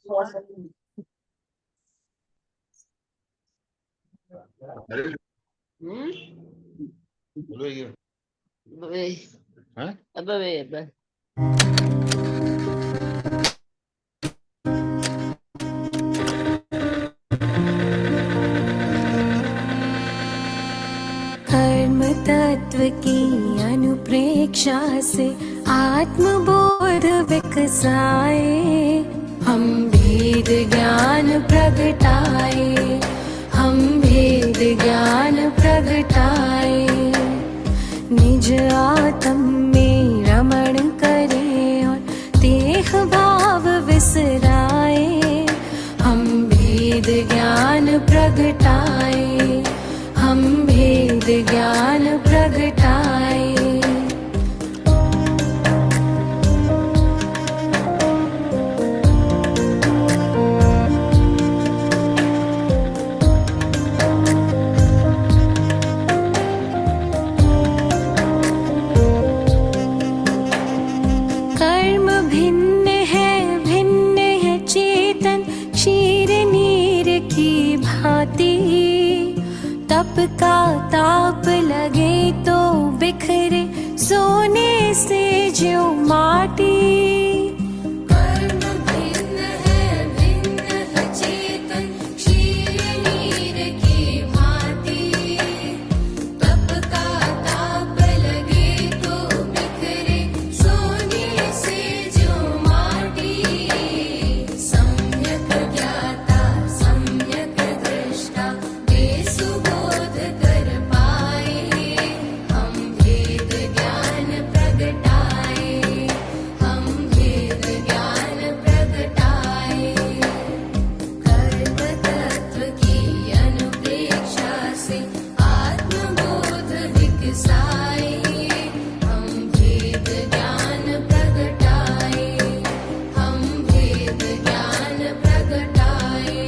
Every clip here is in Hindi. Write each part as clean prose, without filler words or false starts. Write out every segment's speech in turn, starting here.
कर्म तत्व की अनुप्रेक्षा से आत्मबोध विकसाए, हम भेद ज्ञान प्रगटाए, हम भेद ज्ञान प्रगटाए। निज आत्म में रमण करें और देह भाव विसराए, हम भेद ज्ञान प्रगटाए, हम भेद ज्ञान प्रगटाए। कर्म भिन्न है चेतन क्षीर नीर की भांति, तप का ताप लगे तो बिखरे सोने से ज्यों माटी। कर्म भिन्न है चेतन क्षीर नीर की भांति, तप का ताप लगे तो बिखरे सोने से ज्यों माटी। सम्यक ज्ञाता सम्यक दृष्टा वे सुबोध कर पाए, हम भेद ज्ञान प्रगटाए, हम भेद ज्ञान प्रगटाए। कर्म तत्व की अनुप्रेक्षा से आत्मबोध विकसाए, हम भेद ज्ञान प्रगटाए, हम भेद ज्ञान प्रगटाए।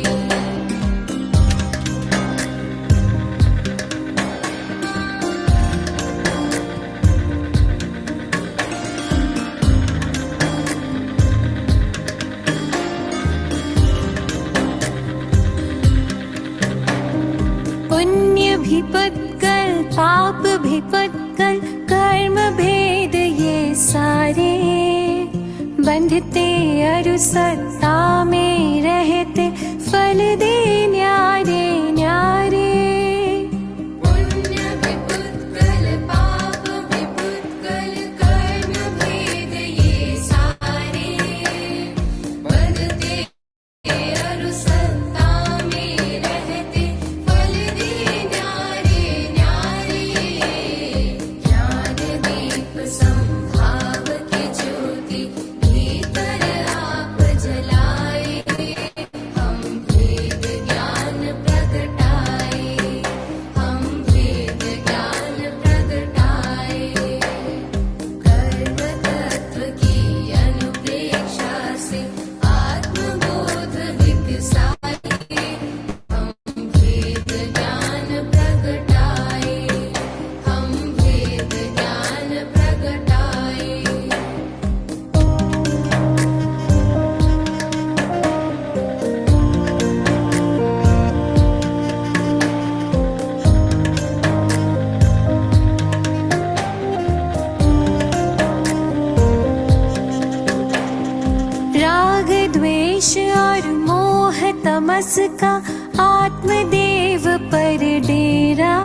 पुण्य भी पुत्कल पाप भी पुत्कल, कर्म भेद ये सारे बंधते अरु सत्ता में रहते, फल दे न्यारे न्यारे। पुण्य भी पुत्कल पाप भी पुत्कल, कर्म भेद ये सारे बंधते अरु सत्ता में रहते, फल दे न्यारे न्यारे। ज्ञान दीप संभाव की ज्योति भीतर आप जलाए, हम भेद ज्ञान प्रगटाए, हम भेद ज्ञान प्रगटाए। कर्म तत्व की अनुप्रेक्षा से आत्मबोध विकसाए, हम भेद ज्ञान प्रगटाए, हम भेद ज्ञान प्रगटाए। राग द्वेष और मोह तमस का आत्मदेव पर डेरा,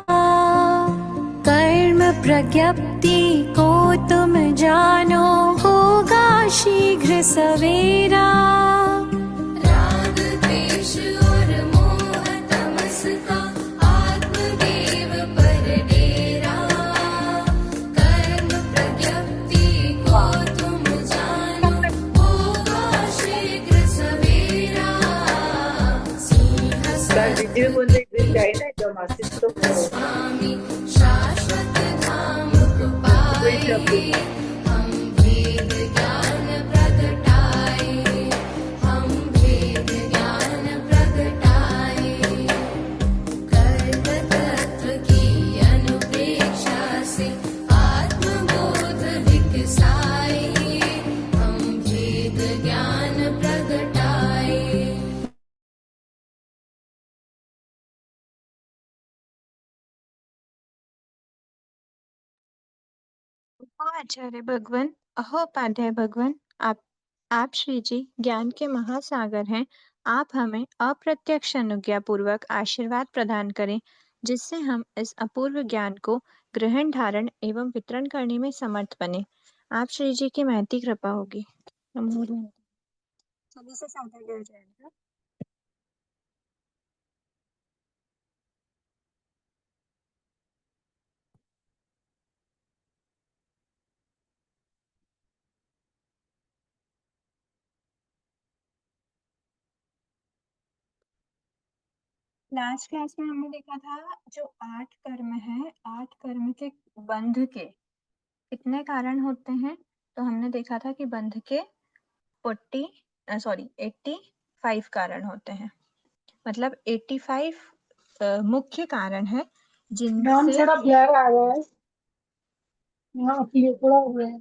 कर्म प्रज्ञप्ति को तुम जानो होगा शीघ्र सवेरा। राग द्वेष और मोह तमस का आत्मदेव पर डेरा, कर्म प्रज्ञप्ति को तुम जानो होगा शीघ्र सवेरा। सिंह स्वामी शाश्वत धाम को पाए, हम भेद ज्ञान प्रगटाए, हम भेद ज्ञान प्रगटाए। कर्म तत्व की अनुप्रेक्षा से आत्मबोध विकसाए, हम भेद ज्ञान प्रगटाए। अहो आचार्य भगवन, अहो उपाध्याय भगवन, आप श्री जी ज्ञान के महासागर हैं। आप हमें अप्रत्यक्ष अनुज्ञा पूर्वक आशीर्वाद प्रदान करें, जिससे हम इस अपूर्व ज्ञान को ग्रहण धारण एवं वितरण करने में समर्थ बने। आप श्री जी की महती कृपा होगी। नमो नमः। सभी से सादर लिया जाएगा। लास्ट क्लास में हमने देखा था जो 8 कर्म है, 8 कर्म के बंध के कितने कारण होते हैं। तो हमने देखा था कि बंध के 85 कारण होते हैं। मतलब 85 मुख्य कारण है मैम जिनसे थोड़ा ब्लर आ रहा है। हाँ क्लियर थोड़ा हो रहा है।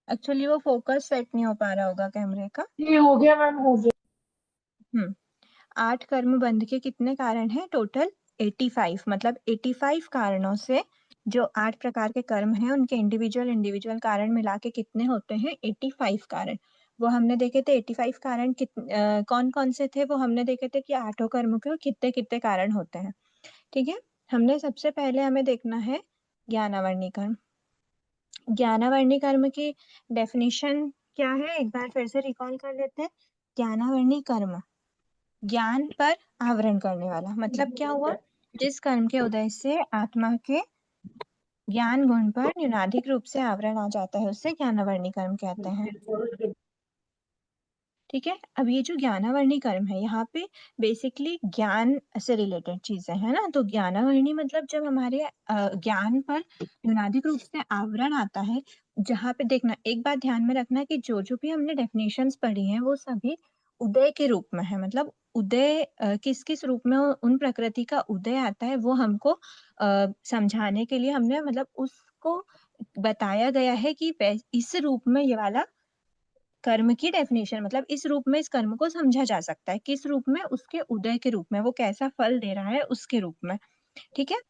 एक्चुअली वो फोकस सेट नहीं हो पा रहा होगा कैमरे का। ये हो गया मैम, हो गया। हम्म 8 कर्म बंध के कितने कारण हैं टोटल? 85। मतलब 85 कारणों से जो 8 प्रकार के कर्म हैं उनके इंडिविजुअल इंडिविजुअल कारण मिला के कितने होते हैं? 85 कारण। वो हमने देखे थे 85 कारण कौन कौन से थे, वो हमने देखे थे कि 8 कर्म के कितने कितने कारण होते हैं। ठीक है, हमने सबसे पहले हमें देखना है ज्ञानावर्णी कर्म। ज्ञानावर्णी कर्म की डेफिनेशन क्या है, एक बार फिर से रिकॉल कर लेते हैं। ज्ञानावर्णी कर्म ज्ञान पर आवरण करने वाला। मतलब क्या हुआ? जिस कर्म के उदय से आत्मा के ज्ञान गुण पर न्यूनाधिक रूप से आवरण आ जाता है उससे ज्ञानावर्णी कर्म कहते हैं। ठीक है, अब ये जो ज्ञानावर्णी कर्म है यहाँ पे बेसिकली ज्ञान से रिलेटेड चीजें है ना। तो ज्ञानावर्णी मतलब जब हमारे ज्ञान पर न्यूनाधिक रूप से आवरण आता है, जहाँ पे देखना एक बात ध्यान में रखना कि जो भी हमने डेफिनेशंस पढ़ी हैं वो सभी उदय के रूप में है। मतलब उदय किस किस रूप में उन प्रकृति का उदय आता है वो हमको समझाने के लिए हमने मतलब उसको बताया गया है कि इस रूप में ये वाला कर्म की डेफिनेशन, मतलब इस रूप में इस कर्म को समझा जा सकता है। किस रूप में? उसके उदय के रूप में, वो कैसा फल दे रहा है उसके रूप में। ठीक है,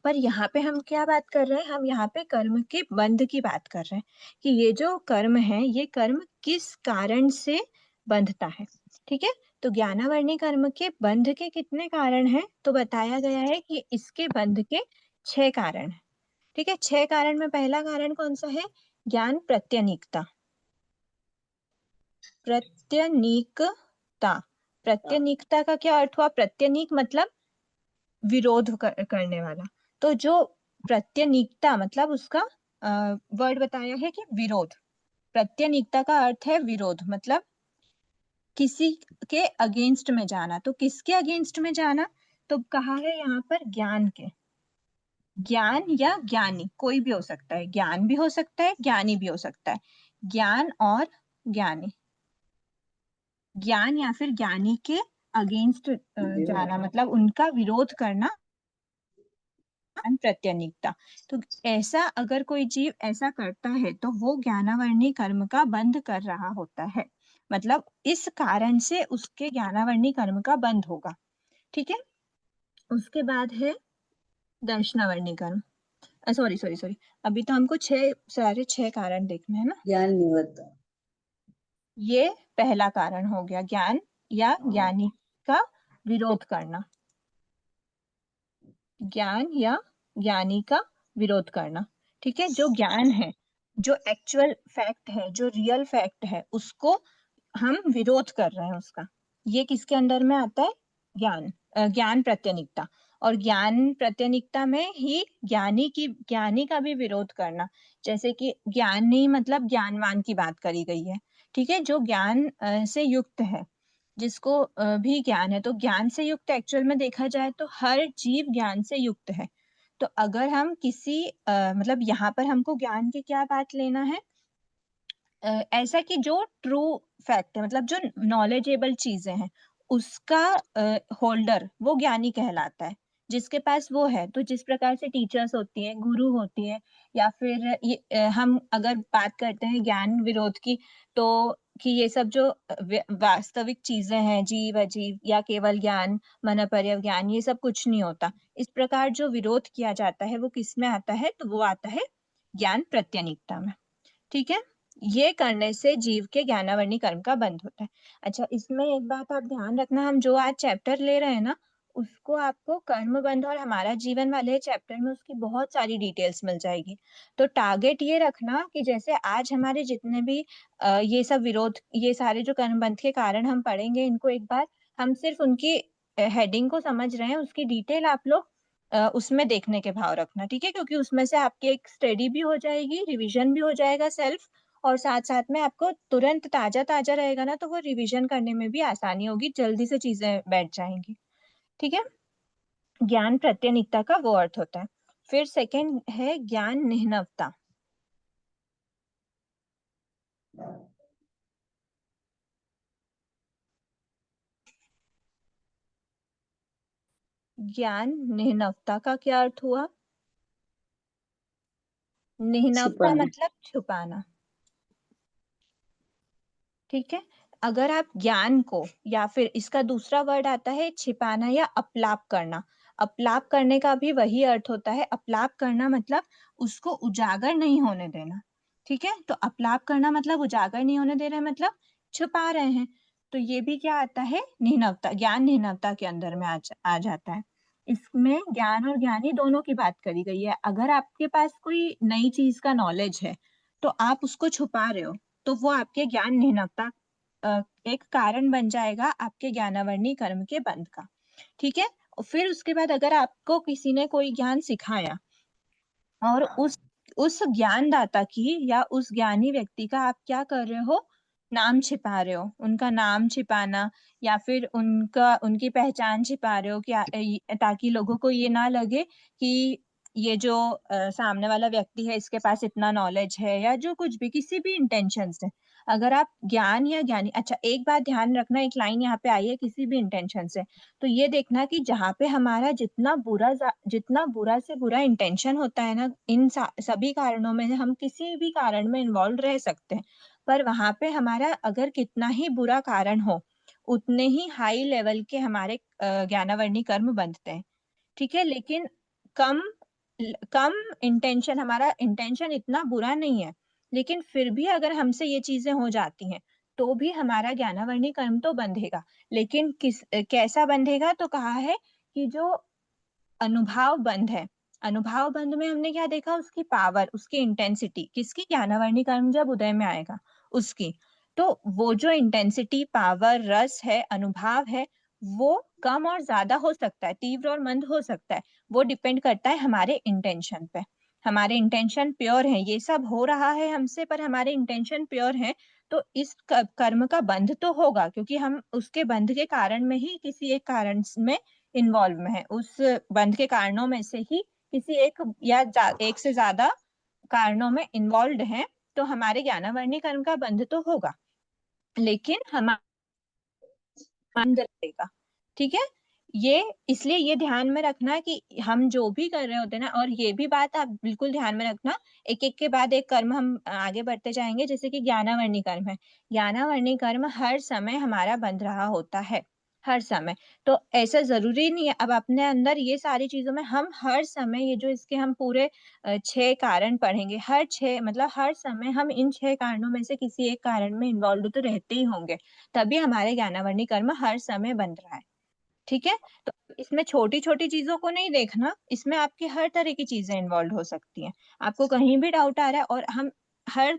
पर यहाँ पे हम क्या बात कर रहे हैं? हम यहाँ पे कर्म के बंध की बात कर रहे हैं कि ये जो कर्म है ये कर्म किस कारण से बंधता है। ठीक है, तो ज्ञानावर्णी कर्म के बंध के कितने कारण हैं? तो बताया गया है कि इसके बंध के 6 कारण हैं। ठीक है, 6 कारण में पहला कारण कौन सा है? ज्ञान प्रत्यनीकता। प्रत्यनीकता, प्रत्यनीकता का क्या अर्थ हुआ? प्रत्यनीक मतलब विरोध करने वाला। तो जो प्रत्यनीकता मतलब उसका वर्ड बताया है कि विरोध। प्रत्यनीकता का अर्थ है विरोध, मतलब किसी के अगेंस्ट में जाना। तो किसके अगेंस्ट में जाना? तो कहा है यहाँ पर ज्ञान के। ज्ञान या ज्ञानी कोई भी हो सकता है, ज्ञान भी हो सकता है ज्ञानी भी हो सकता है। ज्ञान और ज्ञानी, ज्ञान या फिर ज्ञानी के अगेंस्ट जाना मतलब उनका विरोध करना, प्रत्यनीकता। तो ऐसा अगर कोई जीव ऐसा करता है तो वो ज्ञानावर्णी कर्म का बंध कर रहा होता है। मतलब इस कारण से उसके ज्ञानावर्णी कर्म का बंध होगा। ठीक है, उसके बाद है दर्शनावर्णी कर्म। सॉरी सॉरी सॉरी, अभी तो हमको छह कारण देखने हैं ना। ज्ञान निवर्त। ये पहला कारण हो गया, ज्ञान या ज्ञानी का विरोध करना। ज्ञान या ज्ञानी का विरोध करना। ठीक है, जो ज्ञान है, जो एक्चुअल फैक्ट है, जो रियल फैक्ट है, उसको हम विरोध कर रहे हैं उसका। ये किसके अंडर में आता है? ज्ञान, ज्ञान प्रत्यनिकता। और ज्ञान प्रत्यनिकता में ही ज्ञानी का भी विरोध करना। जैसे कि ज्ञानी मतलब ज्ञानवान की बात करी गई है। ठीक है, जो ज्ञान से युक्त है, जिसको भी ज्ञान है। तो ज्ञान से युक्त एक्चुअल में देखा जाए तो हर जीव ज्ञान से युक्त है। तो अगर हम किसी मतलब यहाँ पर हमको ज्ञान की क्या बात लेना है? ऐसा कि जो ट्रू फैक्ट है, मतलब जो नॉलेजेबल चीजें हैं उसका होल्डर वो ज्ञानी कहलाता है। जिसके पास वो है, तो जिस प्रकार से टीचर्स होती है, गुरु होती है, या फिर हम अगर बात करते हैं ज्ञान विरोध की, तो कि ये सब जो वास्तविक चीजें हैं, जीव अजीव या केवल ज्ञान मन अपर्यव ज्ञान, ये सब कुछ नहीं होता। इस प्रकार जो विरोध किया जाता है वो किस में आता है? तो वो आता है ज्ञान प्रत्यनीकता में। ठीक है, ये करने से जीव के ज्ञानावरणी कर्म का बंध होता है। अच्छा, इसमें एक बात आप ध्यान रखना, हम जो आज चैप्टर ले रहे हैं ना, उसको आपको कर्म बंध और हमारा जीवन वाले चैप्टर में उसकी बहुत सारी डिटेल्स मिल जाएगी। तो टारगेट ये रखना कि जैसे आज हमारे जितने भी ये सब विरोध, ये सारे जो कर्म बंध के कारण हम पढ़ेंगे, इनको एक बार हम सिर्फ उनकी हेडिंग को समझ रहे हैं, उसकी डिटेल आप लोग उसमें देखने के भाव रखना। ठीक है, क्योंकि उसमें से आपकी एक स्टडी भी हो जाएगी, रिवीजन भी हो जाएगा सेल्फ, और साथ साथ में आपको तुरंत ताजा ताजा रहेगा ना, तो वो रिवीजन करने में भी आसानी होगी, जल्दी से चीजें बैठ जाएंगी। ठीक है, ज्ञान प्रत्यनिकता का वो अर्थ होता है। फिर सेकंड है ज्ञान निह्नवता। ज्ञान निह्नवता का क्या अर्थ हुआ? निह्नवता छुपाना। मतलब छुपाना। ठीक है, अगर आप ज्ञान को, या फिर इसका दूसरा वर्ड आता है छिपाना या अपलाप करना। अपलाप करने का भी वही अर्थ होता है। अपलाप करना मतलब उसको उजागर नहीं होने देना। ठीक है, तो अपलाप करना मतलब उजागर नहीं होने दे रहे हैं, मतलब छुपा रहे हैं। तो ये भी क्या आता है? निह्नवता, ज्ञान निह्नवता के अंदर में आ जाता है। इसमें ज्ञान और ज्ञानी दोनों की बात करी गई है। अगर आपके पास कोई नई चीज का नॉलेज है तो आप उसको छुपा रहे हो, तो वो आपके ज्ञान निह्नवता एक कारण बन जाएगा आपके ज्ञानावरणी कर्म के बंध का। ठीक है, और फिर उसके बाद अगर आपको किसी ने कोई ज्ञान सिखाया और उस ज्ञानदाता की या उस ज्ञानी व्यक्ति का आप क्या कर रहे हो? नाम छिपा रहे हो, उनका नाम छिपाना, या फिर उनकी पहचान छिपा रहे हो, क्या ताकि लोगों को ये ना लगे कि ये जो सामने वाला व्यक्ति है इसके पास इतना नॉलेज है, या जो कुछ भी, किसी भी इंटेंशन से। अगर आप ज्ञान या ज्ञानी, अच्छा एक बात ध्यान रखना, एक लाइन यहाँ पे आई है किसी भी इंटेंशन से, तो ये देखना कि जहाँ पे हमारा जितना बुरा से बुरा इंटेंशन होता है ना, इन सभी कारणों में हम किसी भी कारण में इन्वॉल्व रह सकते हैं, पर वहां पे हमारा अगर कितना ही बुरा कारण हो, उतने ही हाई लेवल के हमारे ज्ञानावरणी कर्म बनते हैं। ठीक है, लेकिन कम कम इंटेंशन, हमारा इंटेंशन इतना बुरा नहीं है, लेकिन फिर भी अगर हमसे ये चीजें हो जाती हैं, तो भी हमारा ज्ञानावरणी कर्म तो बंधेगा। लेकिन कैसा बंधेगा? तो कहा है कि जो अनुभाव बंध है, अनुभाव बंध में हमने क्या देखा? उसकी पावर, उसकी इंटेंसिटी, किसकी? ज्ञानावरणी कर्म जब उदय में आएगा उसकी। तो वो जो इंटेंसिटी, पावर, रस है, अनुभाव है, वो कम और ज्यादा हो सकता है, तीव्र और मंद हो सकता है। वो डिपेंड करता है हमारे इंटेंशन पे। हमारे इंटेंशन प्योर है, ये सब हो रहा है हमसे, पर हमारे इंटेंशन प्योर है, तो इस कर्म का बंध तो होगा, क्योंकि हम उसके बंध के कारण में ही किसी एक कारण में इन्वॉल्व में है, उस बंध के कारणों में से ही किसी एक या एक से ज्यादा कारणों में इन्वॉल्व है, तो हमारे ज्ञानावरणी कर्म का बंध तो होगा, लेकिन हमारा बंध रहेगा। ठीक है, ये इसलिए ये ध्यान में रखना कि हम जो भी कर रहे होते हैं ना, और ये भी बात आप बिल्कुल ध्यान में रखना, एक एक के बाद एक कर्म हम आगे बढ़ते जाएंगे। जैसे कि ज्ञानावरणी कर्म है, ज्ञानावरणी कर्म हर समय हमारा बंध रहा होता है, हर समय। तो ऐसा जरूरी नहीं है, अब अपने अंदर ये सारी चीजों में हम हर समय, ये जो इसके हम पूरे 6 कारण पढ़ेंगे, हर 6 मतलब हर समय हम इन 6 कारणों में से किसी एक कारण में इन्वॉल्व तो रहते ही होंगे, तभी हमारे ज्ञानावरणी कर्म हर समय बन रहा है। ठीक है, तो इसमें छोटी छोटी चीजों को नहीं देखना, इसमें आपकी हर तरह की चीजें इन्वॉल्व हो सकती हैं। आपको कहीं भी डाउट आ रहा है, और हम हर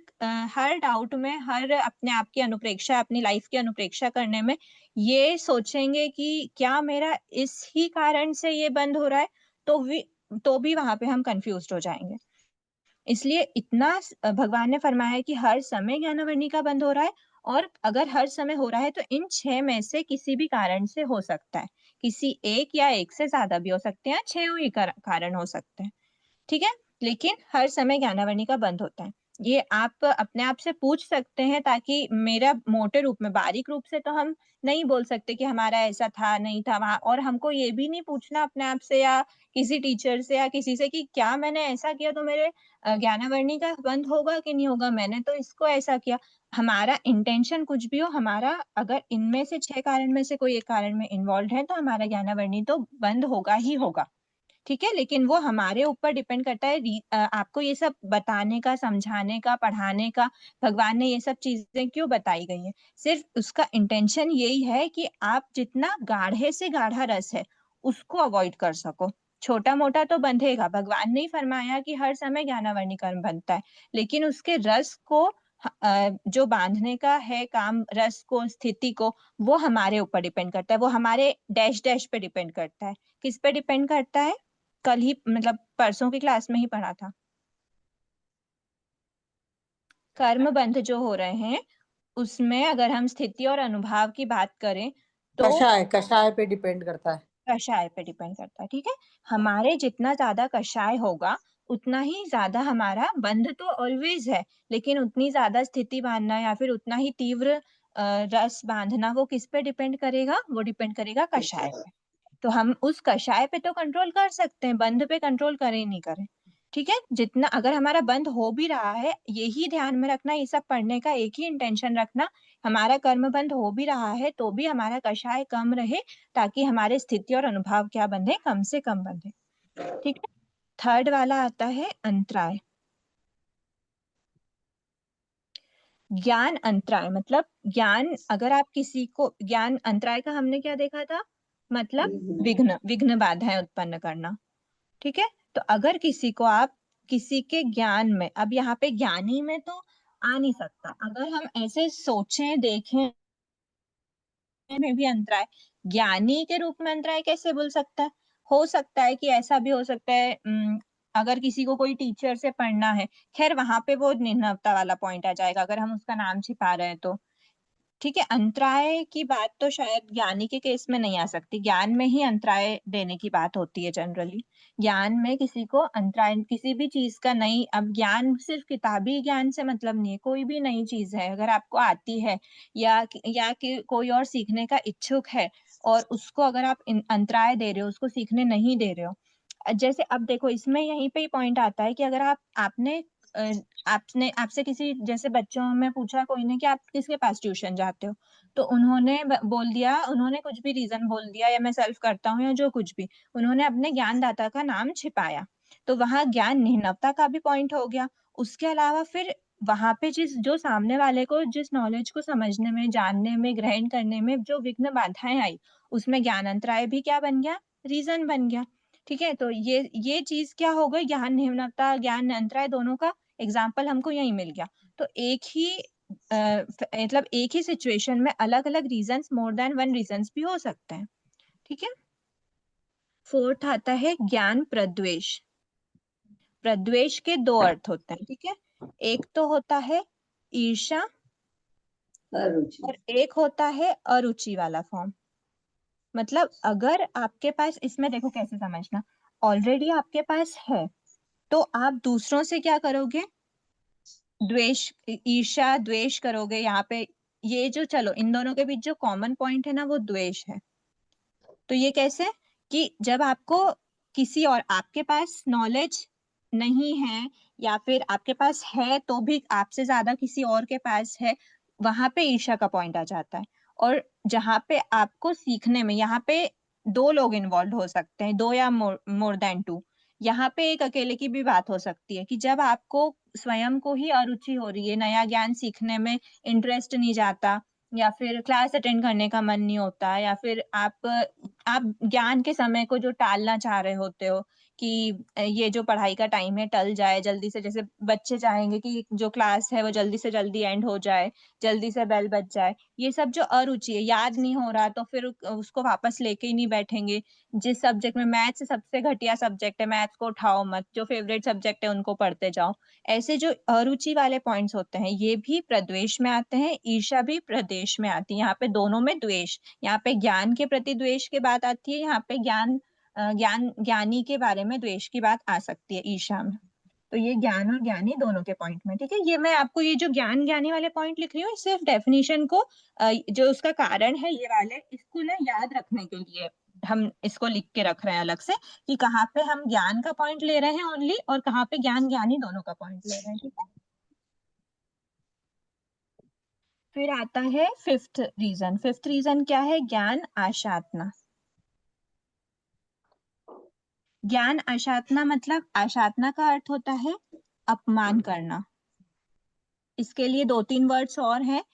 हर डाउट में, हर अपने आप की अनुप्रेक्षा, अपनी लाइफ की अनुप्रेक्षा करने में ये सोचेंगे कि क्या मेरा इस ही कारण से ये बंद हो रहा है, तो भी वहां पे हम कंफ्यूज हो जाएंगे। इसलिए इतना भगवान ने फरमाया है कि हर समय ज्ञानावरणी का बंद हो रहा है, और अगर हर समय हो रहा है तो इन 6 में से किसी भी कारण से हो सकता है, किसी एक या एक से ज्यादा भी हो सकते हैं, 6 ही कारण हो सकते हैं। ठीक है, लेकिन हर समय ज्ञानावरणी का बंद होता है। ये आप अपने आप से पूछ सकते हैं, ताकि मेरा मोटे रूप में, बारीक रूप से तो हम नहीं बोल सकते कि हमारा ऐसा था नहीं था वहां, और हमको ये भी नहीं पूछना अपने आप से या किसी टीचर से या किसी से कि क्या मैंने ऐसा किया तो मेरे ज्ञानावरणी का बंद होगा कि नहीं होगा, मैंने तो इसको ऐसा किया। हमारा इंटेंशन कुछ भी हो, हमारा अगर इनमें से 6 कारण में से कोई एक कारण में इन्वॉल्व है, तो हमारा ज्ञानावरणी तो बंद होगा ही होगा। ठीक है, लेकिन वो हमारे ऊपर डिपेंड करता है। आपको ये सब बताने का, समझाने का, पढ़ाने का भगवान ने ये सब चीजें क्यों बताई गई है? सिर्फ उसका इंटेंशन यही है कि आप जितना गाढ़े से गाढ़ा रस है उसको अवॉइड कर सको। छोटा मोटा तो बंधेगा, भगवान ने ही फरमाया कि हर समय ज्ञानावर्णी कर्म बनता है, लेकिन उसके रस को जो बांधने का है काम, रस को, स्थिति को, वो हमारे ऊपर डिपेंड करता है। वो हमारे डैश डैश पे डिपेंड करता है। किस पे डिपेंड करता है? कल ही मतलब परसों की क्लास में ही पढ़ा था। कर्म बंध जो हो रहे हैं उसमें अगर हम स्थिति और अनुभाव की बात करें तो कषाय कषाय पे डिपेंड करता है। कषाय पे डिपेंड करता है। ठीक है, हमारे जितना ज्यादा कषाय होगा उतना ही ज्यादा हमारा बंध तो ऑलवेज है, लेकिन उतनी ज्यादा स्थिति बांधना या फिर उतना ही तीव्र रस बांधना वो किस पे डिपेंड करेगा? वो डिपेंड करेगा कषाय पे। तो हम उस कषाय पे तो कंट्रोल कर सकते हैं, बंध पे कंट्रोल करें नहीं करें। ठीक है, जितना अगर हमारा बंध हो भी रहा है, यही ध्यान में रखना, ये सब पढ़ने का एक ही इंटेंशन रखना, हमारा कर्म बंध हो भी रहा है तो भी हमारा कषाय कम रहे, ताकि हमारे स्थिति और अनुभव क्या बंधे, कम से कम बंधे। ठीक है, थर्ड वाला आता है अंतराय। ज्ञान अंतराय मतलब ज्ञान, अगर आप किसी को ज्ञान अंतराय का हमने क्या देखा था? मतलब विघ्न, विघ्न बाधाएं उत्पन्न करना। ठीक है, तो अगर किसी को आप किसी के ज्ञान में, अब यहाँ पे ज्ञानी में तो आ नहीं सकता, अगर हम ऐसे सोचें देखें में भी अंतराय, ज्ञानी के रूप में अंतराय कैसे बोल सकता है? हो सकता है कि ऐसा भी हो सकता है, अगर किसी को कोई टीचर से पढ़ना है, खैर वहां पे वो निम्नता वाला पॉइंट आ जाएगा अगर हम उसका नाम छिपा रहे हैं तो। ठीक है, अंतराय की बात तो शायद ज्ञानी के केस में नहीं आ सकती, ज्ञान में ही अंतराय देने की बात होती है जनरली। ज्ञान में किसी को अंतराय किसी भी चीज का नहीं, अब ज्ञान सिर्फ किताबी ज्ञान से मतलब नहीं है, कोई भी नई चीज है अगर आपको आती है या कि कोई और सीखने का इच्छुक है और उसको अगर आप अंतराय दे रहे हो, उसको सीखने नहीं दे रहे हो, जैसे अब देखो इसमें यहीं पे ही पॉइंट आता है कि अगर आपने अ, आपने आपसे किसी जैसे बच्चों में पूछा कोई ने कि आप किसके पास ट्यूशन जाते हो, तो उन्होंने बोल दिया, उन्होंने कुछ भी रीजन बोल दिया, या मैं सेल्फ करता हूँ या जो कुछ भी, उन्होंने अपने ज्ञानदाता का नाम छिपाया, तो वहां ज्ञान निम्नता का भी पॉइंट हो गया। उसके अलावा फिर वहां पे जो सामने वाले को जिस नॉलेज को समझने में, जानने में, ग्रहण करने में जो विघ्न बाधाएं आई, उसमें ज्ञान अंतराय भी क्या बन गया? रीजन बन गया। ठीक है, तो ये चीज क्या हो गई? ज्ञान निम्नता, ज्ञान अंतराय, दोनों का एग्जाम्पल हमको यही मिल गया। तो एक ही मतलब एक ही सिचुएशन में अलग अलग reasons, more than one reasons भी हो सकते हैं। ठीक है, फोर्थ आता है ज्ञान प्रद्वेष। प्रद्वेष के दो अर्थ होते हैं। ठीक है, एक तो होता है ईर्ष्या और एक होता है अरुचि वाला फॉर्म। मतलब अगर आपके पास, इसमें देखो कैसे समझना, ऑलरेडी आपके पास है तो आप दूसरों से क्या करोगे? द्वेष, ईर्ष्या द्वेष करोगे। यहाँ पे ये जो, चलो इन दोनों के बीच जो कॉमन पॉइंट है ना वो द्वेष है। तो ये कैसे? कि जब आपको किसी और, आपके पास नॉलेज नहीं है या फिर आपके पास है तो भी आपसे ज्यादा किसी और के पास है, वहां पे ईर्ष्या का पॉइंट आ जाता है। और जहां पे आपको सीखने में, यहाँ पे दो लोग इन्वॉल्व हो सकते हैं, दो या मोर देन टू। यहाँ पे एक अकेले की भी बात हो सकती है कि जब आपको स्वयं को ही अरुचि हो रही है, नया ज्ञान सीखने में इंटरेस्ट नहीं जाता, या फिर क्लास अटेंड करने का मन नहीं होता, या फिर आप ज्ञान के समय को जो टालना चाह रहे होते हो कि ये जो पढ़ाई का टाइम है टल जाए जल्दी से, जैसे बच्चे चाहेंगे कि जो क्लास है वो जल्दी से जल्दी एंड हो जाए, जल्दी से बेल बज जाए, ये सब जो अरुचि है, याद नहीं हो रहा तो फिर उसको वापस लेके ही नहीं बैठेंगे। जिस सब्जेक्ट में, मैथ्स सबसे घटिया सब्जेक्ट है, मैथ्स को उठाओ मत, जो फेवरेट सब्जेक्ट है उनको पढ़ते जाओ। ऐसे जो अरुचि वाले पॉइंट्स होते हैं ये भी प्रद्वेष में आते हैं, ईर्ष्या भी प्रद्वेष में आती है। यहाँ पे दोनों में द्वेष, यहाँ पे ज्ञान के प्रति द्वेष की बात आती है, यहाँ पे ज्ञानी के बारे में द्वेष की बात आ सकती है ईर्ष्या में। तो ये ज्ञान और ज्ञानी दोनों के पॉइंट में। ठीक है, ये मैं आपको ये जो ज्ञान ज्ञानी वाले पॉइंट लिख रही हूँ सिर्फ डेफिनेशन को, जो उसका कारण है ये वाले, इसको ना याद रखने के लिए हम इसको लिख के रख रहे हैं अलग से, कि कहाँ पे हम ज्ञान का पॉइंट ले रहे हैं ओनली और कहाँ पे ज्ञान ज्ञानी दोनों का पॉइंट ले रहे हैं। ठीक है, फिर आता है फिफ्थ रीजन। फिफ्थ रीजन क्या है? ज्ञान आशातना। ज्ञान अशातना मतलब अशातना का अर्थ होता है अपमान करना। इसके लिए 2-3 वर्ड्स और हैं,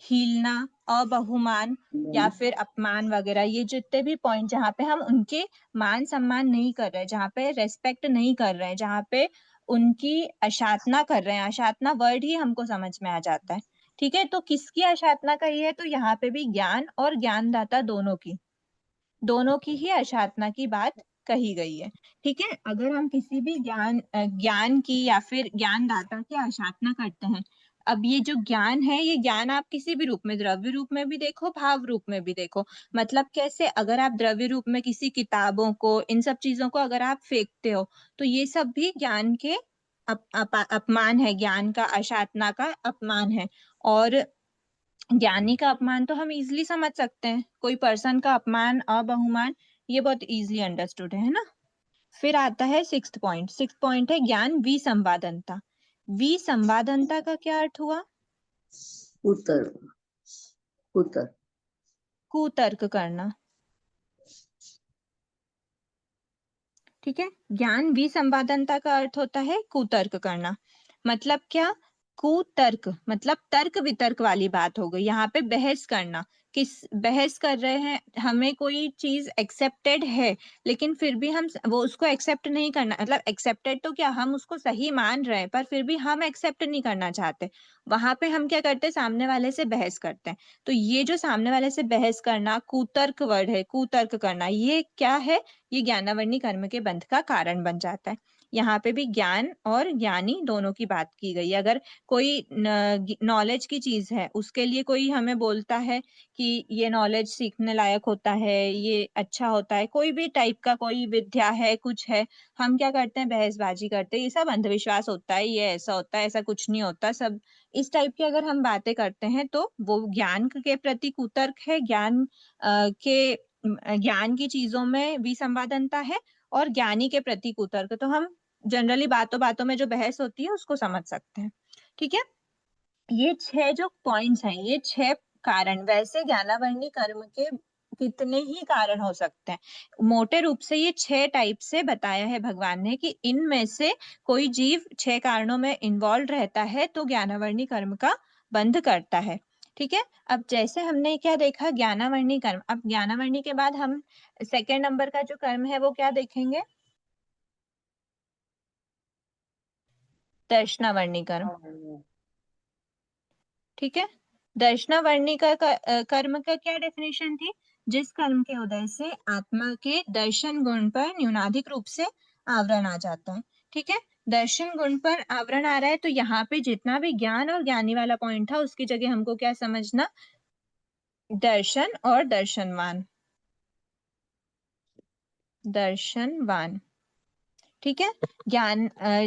हीलना, अबहुमान या फिर अपमान वगैरह। ये जितने भी पॉइंट जहाँ पे हम उनके मान सम्मान नहीं कर रहे, जहाँ पे रेस्पेक्ट नहीं कर रहे, जहाँ पे उनकी अशातना कर रहे हैं, अशातना वर्ड ही हमको समझ में आ जाता है। ठीक है, तो किसकी अशातना कही है? तो यहाँ पे भी ज्ञान और ज्ञानदाता दोनों की ही अशातना की बात कही गई है। ठीक है, अगर हम किसी भी ज्ञान की या फिर ज्ञानदाता की अशातना करते हैं, अब ये जो ज्ञान है, ये ज्ञान आप किसी भी रूप में, द्रव्य रूप में भी देखो, भाव रूप में भी देखो। मतलब कैसे? अगर आप द्रव्य रूप में किसी किताबों को, इन सब चीजों को अगर आप फेंकते हो, तो ये सब भी ज्ञान के अपमान है, ज्ञान का, अशातना का अपमान है। और ज्ञानी का अपमान तो हम इजिली समझ सकते हैं, कोई पर्सन का अपमान, अबहुमान, ये बहुत इजिली अंडरस्टूड है ना। फिर आता है सिक्स्थ पॉइंट है ज्ञान विसंवादनता। विसंवादनता का क्या अर्थ हुआ? उत्तर उत्तर कुतर्क करना। ठीक है, ज्ञान विसंवादनता का अर्थ होता है कुतर्क करना। मतलब क्या? कुतर्क मतलब तर्क वितर्क वाली बात हो गई। यहाँ पे बहस करना, बहस कर रहे हैं, हमें कोई चीज एक्सेप्टेड है, लेकिन फिर भी हम वो उसको एक्सेप्ट नहीं करना, मतलब एक्सेप्टेड तो क्या, हम उसको सही मान रहे हैं, पर फिर भी हम एक्सेप्ट नहीं करना चाहते। वहां पे हम क्या करते हैं? सामने वाले से बहस करते हैं। तो ये जो सामने वाले से बहस करना, कुतर्क वर्ड है, कुतर्क करना, ये क्या है? ये ज्ञानावरणी कर्म के बंध का कारण बन जाता है। यहाँ पे भी ज्ञान और ज्ञानी दोनों की बात की गई। अगर कोई नॉलेज की चीज है, उसके लिए कोई हमें बोलता है कि ये नॉलेज सीखने लायक होता है, ये अच्छा होता है, कोई भी टाइप का कोई विद्या है, कुछ है, हम क्या करते हैं? बहसबाजी करते हैं, ये सब अंधविश्वास होता है, ये ऐसा होता है, ऐसा कुछ नहीं होता, सब इस टाइप की अगर हम बातें करते हैं, तो वो ज्ञान के प्रति कुतर्क है। ज्ञान की चीजों में विसंवादनता है, और ज्ञानी के प्रति कुतर्क। तो हम जनरली बातों बातों में जो बहस होती है उसको समझ सकते हैं। ठीक है, ये 6 जो पॉइंट्स हैं, ये 6 कारण। वैसे ज्ञानावरणी कर्म के कितने ही कारण हो सकते हैं, मोटे रूप से ये 6 टाइप से बताया है भगवान ने कि इनमें से कोई जीव 6 कारणों में इन्वॉल्व रहता है तो ज्ञानावरणी कर्म का बंध करता है। ठीक है, अब जैसे हमने क्या देखा? ज्ञानावरणी कर्म। अब ज्ञानावरणी के बाद हम सेकेंड नंबर का जो कर्म है वो क्या देखेंगे? दर्शनावरणी कर्म। ठीक है, दर्शनावरणी का कर्म का क्या डेफिनेशन थी? जिस कर्म के उदय से आत्मा के दर्शन गुण पर न्यूनाधिक रूप से आवरण आ जाता है। ठीक है, दर्शन गुण पर आवरण आ रहा है, तो यहाँ पे जितना भी ज्ञान और ज्ञानी वाला पॉइंट था, उसकी जगह हमको क्या समझना? दर्शन और दर्शनवान। दर्शनवान। ठीक है,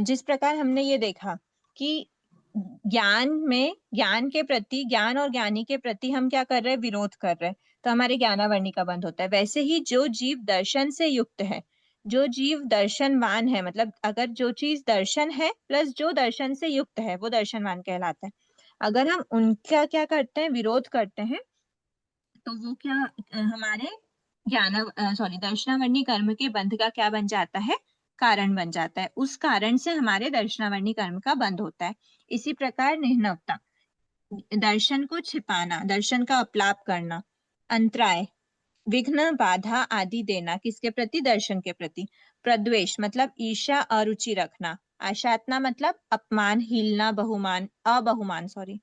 जिस प्रकार हमने ये देखा कि ज्ञान के प्रति, ज्ञान और ज्ञानी के प्रति हम क्या कर रहे हैं? विरोध कर रहे हैं, तो हमारे ज्ञानावरणी का बंध होता है। वैसे ही जो जीव दर्शन से युक्त है, जो जीव दर्शनवान है, मतलब अगर जो चीज दर्शन है प्लस जो दर्शन से युक्त है, वो दर्शनवान कहलाता है। अगर हम उनका क्या करते हैं? विरोध करते हैं, तो वो क्या हमारे दर्शनावरणी कर्म के बंध का क्या बन जाता है? कारण बन जाता है। उस कारण से हमारे दर्शनावरणी कर्म का बंध होता है। इसी प्रकार निह्नवता, दर्शन को छिपाना, दर्शन का अपलाप करना। अंतराय, विघ्न, बाधा आदि देना, किसके प्रति? दर्शन के प्रति। प्रद्वेष मतलब ईर्ष्या, अरुचि रखना। आशातना मतलब अपमान, हीलना, अबहुमान सॉरी।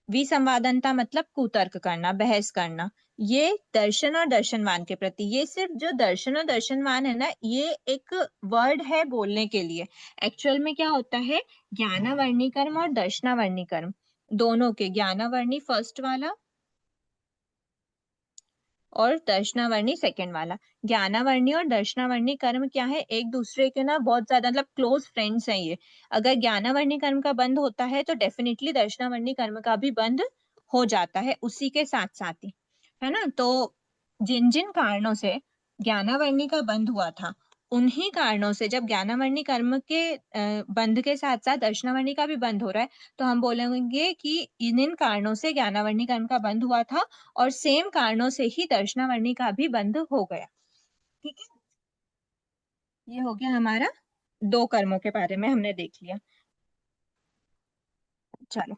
विसंवादनता मतलब कुतर्क करना, बहस करना। ये दर्शन और दर्शनवान के प्रति। ये सिर्फ जो दर्शन और दर्शनवान है ना, ये एक वर्ड है बोलने के लिए। एक्चुअल में क्या होता है? ज्ञानावरणी कर्म और दर्शनावरणी कर्म दोनों के, ज्ञानावरणी फर्स्ट वाला और दर्शनावरणी सेकंड वाला। ज्ञानावरणी और दर्शनावरणी कर्म क्या है? एक दूसरे के ना बहुत ज्यादा, मतलब क्लोज फ्रेंड्स हैं ये। अगर ज्ञानावरणी कर्म का बंध होता है तो डेफिनेटली दर्शनावरणी कर्म का भी बंध हो जाता है उसी के साथ साथ ही, है ना। तो जिन जिन कारणों से ज्ञानावरणी का बंध हुआ था, उन्हीं कारणों से जब ज्ञानावरणी कर्म के बंध के साथ साथ दर्शनावरणी का भी बंध हो रहा है, तो हम बोलेंगे कि इन कारणों से ज्ञानावरणी कर्म का बंध हुआ था, और सेम कारणों से ही दर्शनावरणी का भी बंध हो गया। ठीक है, ये हो गया हमारा 2 कर्मों के बारे में हमने देख लिया। चलो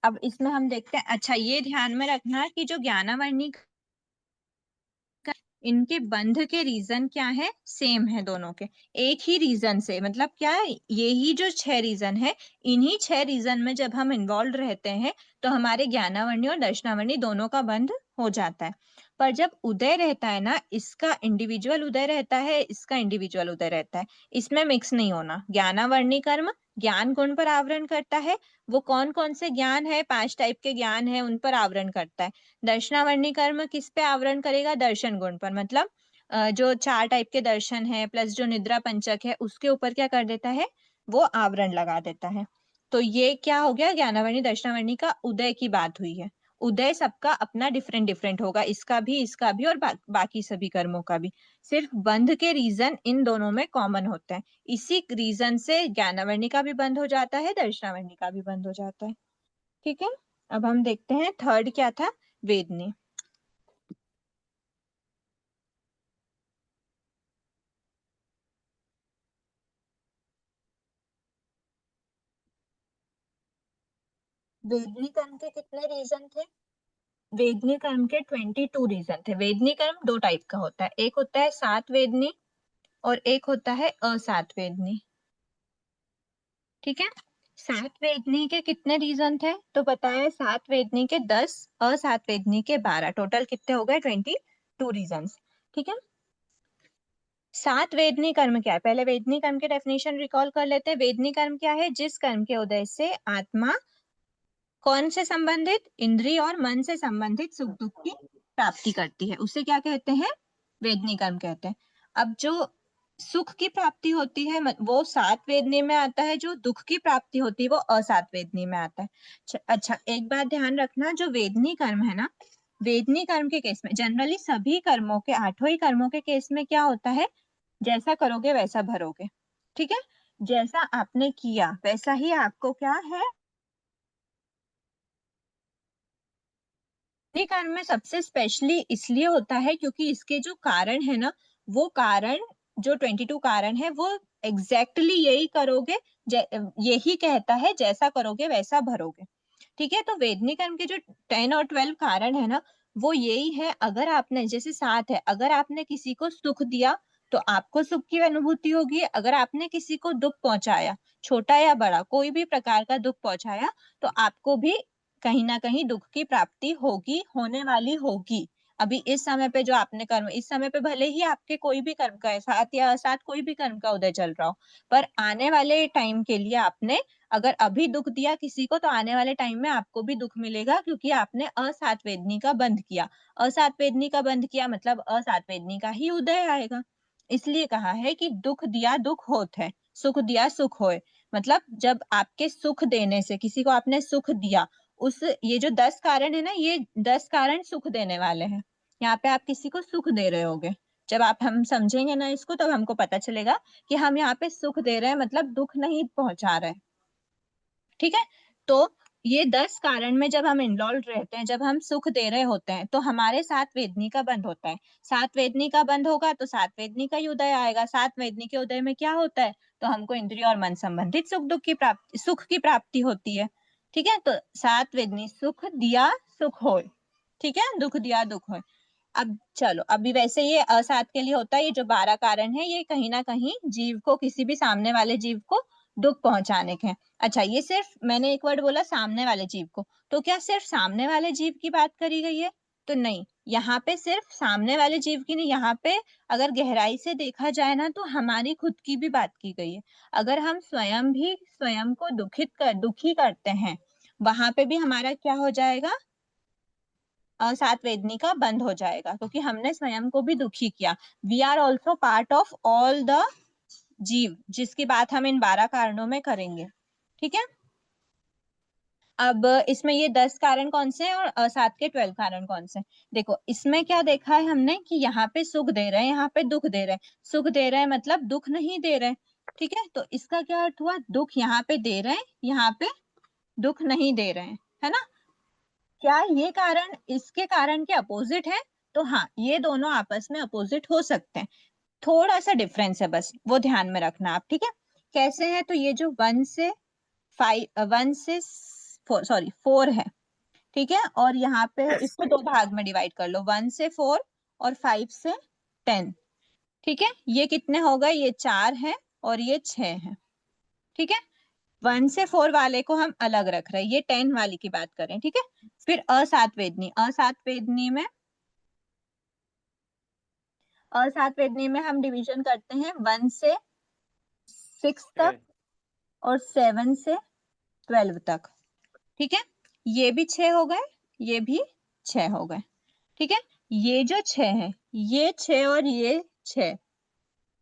अब इसमें हम देखते हैं। अच्छा, ये ध्यान में रखना कि जो ज्ञानावर्णी इनके बंध के रीजन क्या है, सेम है दोनों के, एक ही रीजन से, मतलब क्या है, यही जो 6 रीजन है, इन्हीं 6 रीजन में जब हम इन्वॉल्व रहते हैं तो हमारे ज्ञानावर्णी और दर्शनावर्णी दोनों का बंध हो जाता है। पर जब उदय रहता है ना, इसका इंडिविजुअल उदय रहता है, इसका इंडिविजुअल उदय रहता है, इसमें मिक्स नहीं होना। ज्ञानावर्णी कर्म ज्ञान गुण पर आवरण करता है, वो कौन कौन से ज्ञान है, 5 टाइप के ज्ञान है, उन पर आवरण करता है। दर्शनावर्णी कर्म किस पे आवरण करेगा, दर्शन गुण पर, मतलब जो 4 टाइप के दर्शन है प्लस जो निद्रा पंचक है उसके ऊपर क्या कर देता है, वो आवरण लगा देता है। तो ये क्या हो गया, ज्ञानावर्णी दर्शनावर्णी का उदय की बात हुई है। उदय सबका अपना डिफरेंट डिफरेंट होगा, इसका भी और बाकी सभी कर्मों का भी। सिर्फ बंध के रीजन इन दोनों में कॉमन होते हैं, इसी रीजन से ज्ञानावर्णी का भी बंध हो जाता है, दर्शनावर्णी का भी बंध हो जाता है। ठीक है, अब हम देखते हैं थर्ड क्या था, वेदनी। वेदनी कर्म के कितने रीजन थे, वेदनी कर्म के 22 रीजन थे। वेदनी कर्म 2 टाइप का होता है, एक होता है सात वेदनी और एक होता है असात वेदनी। ठीक है, सात वेदनी के कितने रीजन थे, तो बताया सात वेदनी के 10, असात वेदनी के 12, टोटल कितने हो गए, 22 रीजन। ठीक है, सात वेदनी कर्म क्या है, पहले वेदनी कर्म के डेफिनेशन रिकॉल कर लेते हैं। वेदनी कर्म क्या है, जिस कर्म के उदय से आत्मा कौन से संबंधित, इंद्रिय और मन से संबंधित सुख दुख की प्राप्ति करती है, उसे क्या कहते हैं, वेदनी कर्म कहते हैं। अब जो सुख की प्राप्ति होती है वो सात वेदनी में आता है, जो दुख की प्राप्ति होती है वो असात वेदनी में आता है। अच्छा, एक बात ध्यान रखना, जो वेदनी कर्म है ना, वेदनी कर्म के केस में जनरली सभी कर्मों के, 8 ही कर्मों के केस में क्या होता है, जैसा करोगे वैसा भरोगे। ठीक है, जैसा आपने किया वैसा ही आपको क्या है। वेदनी कर्म में सबसे स्पेशली इसलिए होता है क्योंकि इसके जो कारण है ना, वो कारण, जो 22 कारण है वो एग्जैक्टली यही करोगे, यही कहता है जैसा करोगे वैसा भरोगे। ठीक है, तो वेदनी कर्म के जो 10 और 12 कारण है ना, वो यही है, अगर आपने, जैसे सात है, अगर आपने किसी को सुख दिया तो आपको सुख की अनुभूति होगी, अगर आपने किसी को दुख पहुंचाया, छोटा या बड़ा कोई भी प्रकार का दुख पहुंचाया, तो आपको भी कहीं ना कहीं दुख की प्राप्ति होगी, होने वाली होगी। अभी इस समय पे जो आपने कर्म, इस समय पे भले ही आपके कोई भी कर्म का है, सात या असात कोई भी कर्म का उदय चल रहा हो, पर आने वाले टाइम के लिए आपने अगर अभी दुख दिया किसी को, तो आने वाले टाइम में आपको भी दुख मिलेगा, क्योंकि आपने असात वेदनी का बंध किया। असात वेदनी का बंध किया मतलब असात वेदनी का ही उदय आएगा। इसलिए कहा है कि दुख दिया दुख होत है, सुख दिया सुख होए। मतलब जब आपके सुख देने से, किसी को आपने सुख दिया, उस, ये जो 10 कारण है ना, ये 10 कारण सुख देने वाले हैं। यहाँ पे आप किसी को सुख दे रहे होगे, जब आप, हम समझेंगे ना इसको, तब हमको पता चलेगा कि हम यहाँ पे सुख दे रहे हैं, मतलब दुख नहीं पहुंचा रहे। ठीक है, तो ये 10 कारण में जब हम इन्वॉल्व रहते हैं, जब हम सुख दे रहे होते हैं, तो हमारे साथ वेदनी का बंध होता है। सात वेदनी का बंध होगा तो सात वेदनी का ही उदय आएगा। सात वेदनी के उदय में क्या होता है, तो हमको इंद्रिय और मन संबंधित सुख दुख की प्राप्ति, सुख की प्राप्ति होती है। ठीक है, तो सात वेदनी, सुख दिया सुख होए, ठीक है, दुख दिया दुख होए। अब चलो, अभी वैसे ये असात के लिए होता है, ये जो 12 कारण है, ये कहीं ना कहीं जीव को, किसी भी सामने वाले जीव को दुख पहुंचाने के हैं। अच्छा, ये सिर्फ, मैंने एक वर्ड बोला सामने वाले जीव को, तो क्या सिर्फ सामने वाले जीव की बात करी गई है, तो नहीं, यहाँ पे सिर्फ सामने वाले जीव की नहीं, यहाँ पे अगर गहराई से देखा जाए ना, तो हमारी खुद की भी बात की गई है। अगर हम स्वयं भी स्वयं को दुखी करते हैं, वहां पे भी हमारा क्या हो जाएगा, सात वेदनी का बंद हो जाएगा, क्योंकि हमने स्वयं को भी दुखी किया। We are also part of all the जीव, जिसकी बात हम इन 12 कारणों में करेंगे। ठीक है, अब इसमें ये 10 कारण कौन से हैं और असात के 12 कारण कौन से हैं? देखो, इसमें क्या देखा है हमने कि यहाँ पे सुख दे रहे हैं, यहाँ पे दुख दे रहे हैं। सुख दे रहे हैं मतलब दुख नहीं दे रहे हैं। ठीक है, तो इसका क्या अर्थ हुआ, दुख यहाँ पे दे रहे हैं, यहाँ पे दुख नहीं दे रहे हैं, है ना। क्या ये कारण इसके कारण के अपोजिट है, तो हाँ, ये दोनों आपस में अपोजिट हो सकते हैं। थोड़ा सा डिफरेंस है बस, वो ध्यान में रखना आप, ठीक है। कैसे है, तो ये जो 1 से 4 है, ठीक है, और यहाँ पे इसको दो भाग में डिवाइड कर लो, 1 से 4 और 5 से 10, ठीक है। ये कितने हो गए, ये 4 है और ये 6 है, ठीक है। 1 से 4 वाले को हम अलग रख रहे हैं, ये 10 वाली की बात करें, ठीक है। फिर असातवेदनी में हम डिवीजन करते हैं 1 से 6 तक और 7 से 12 तक, ठीक है। ये भी 6 हो गए, ये भी 6 हो गए, ठीक है। ये जो 6 है, ये 6 और ये 6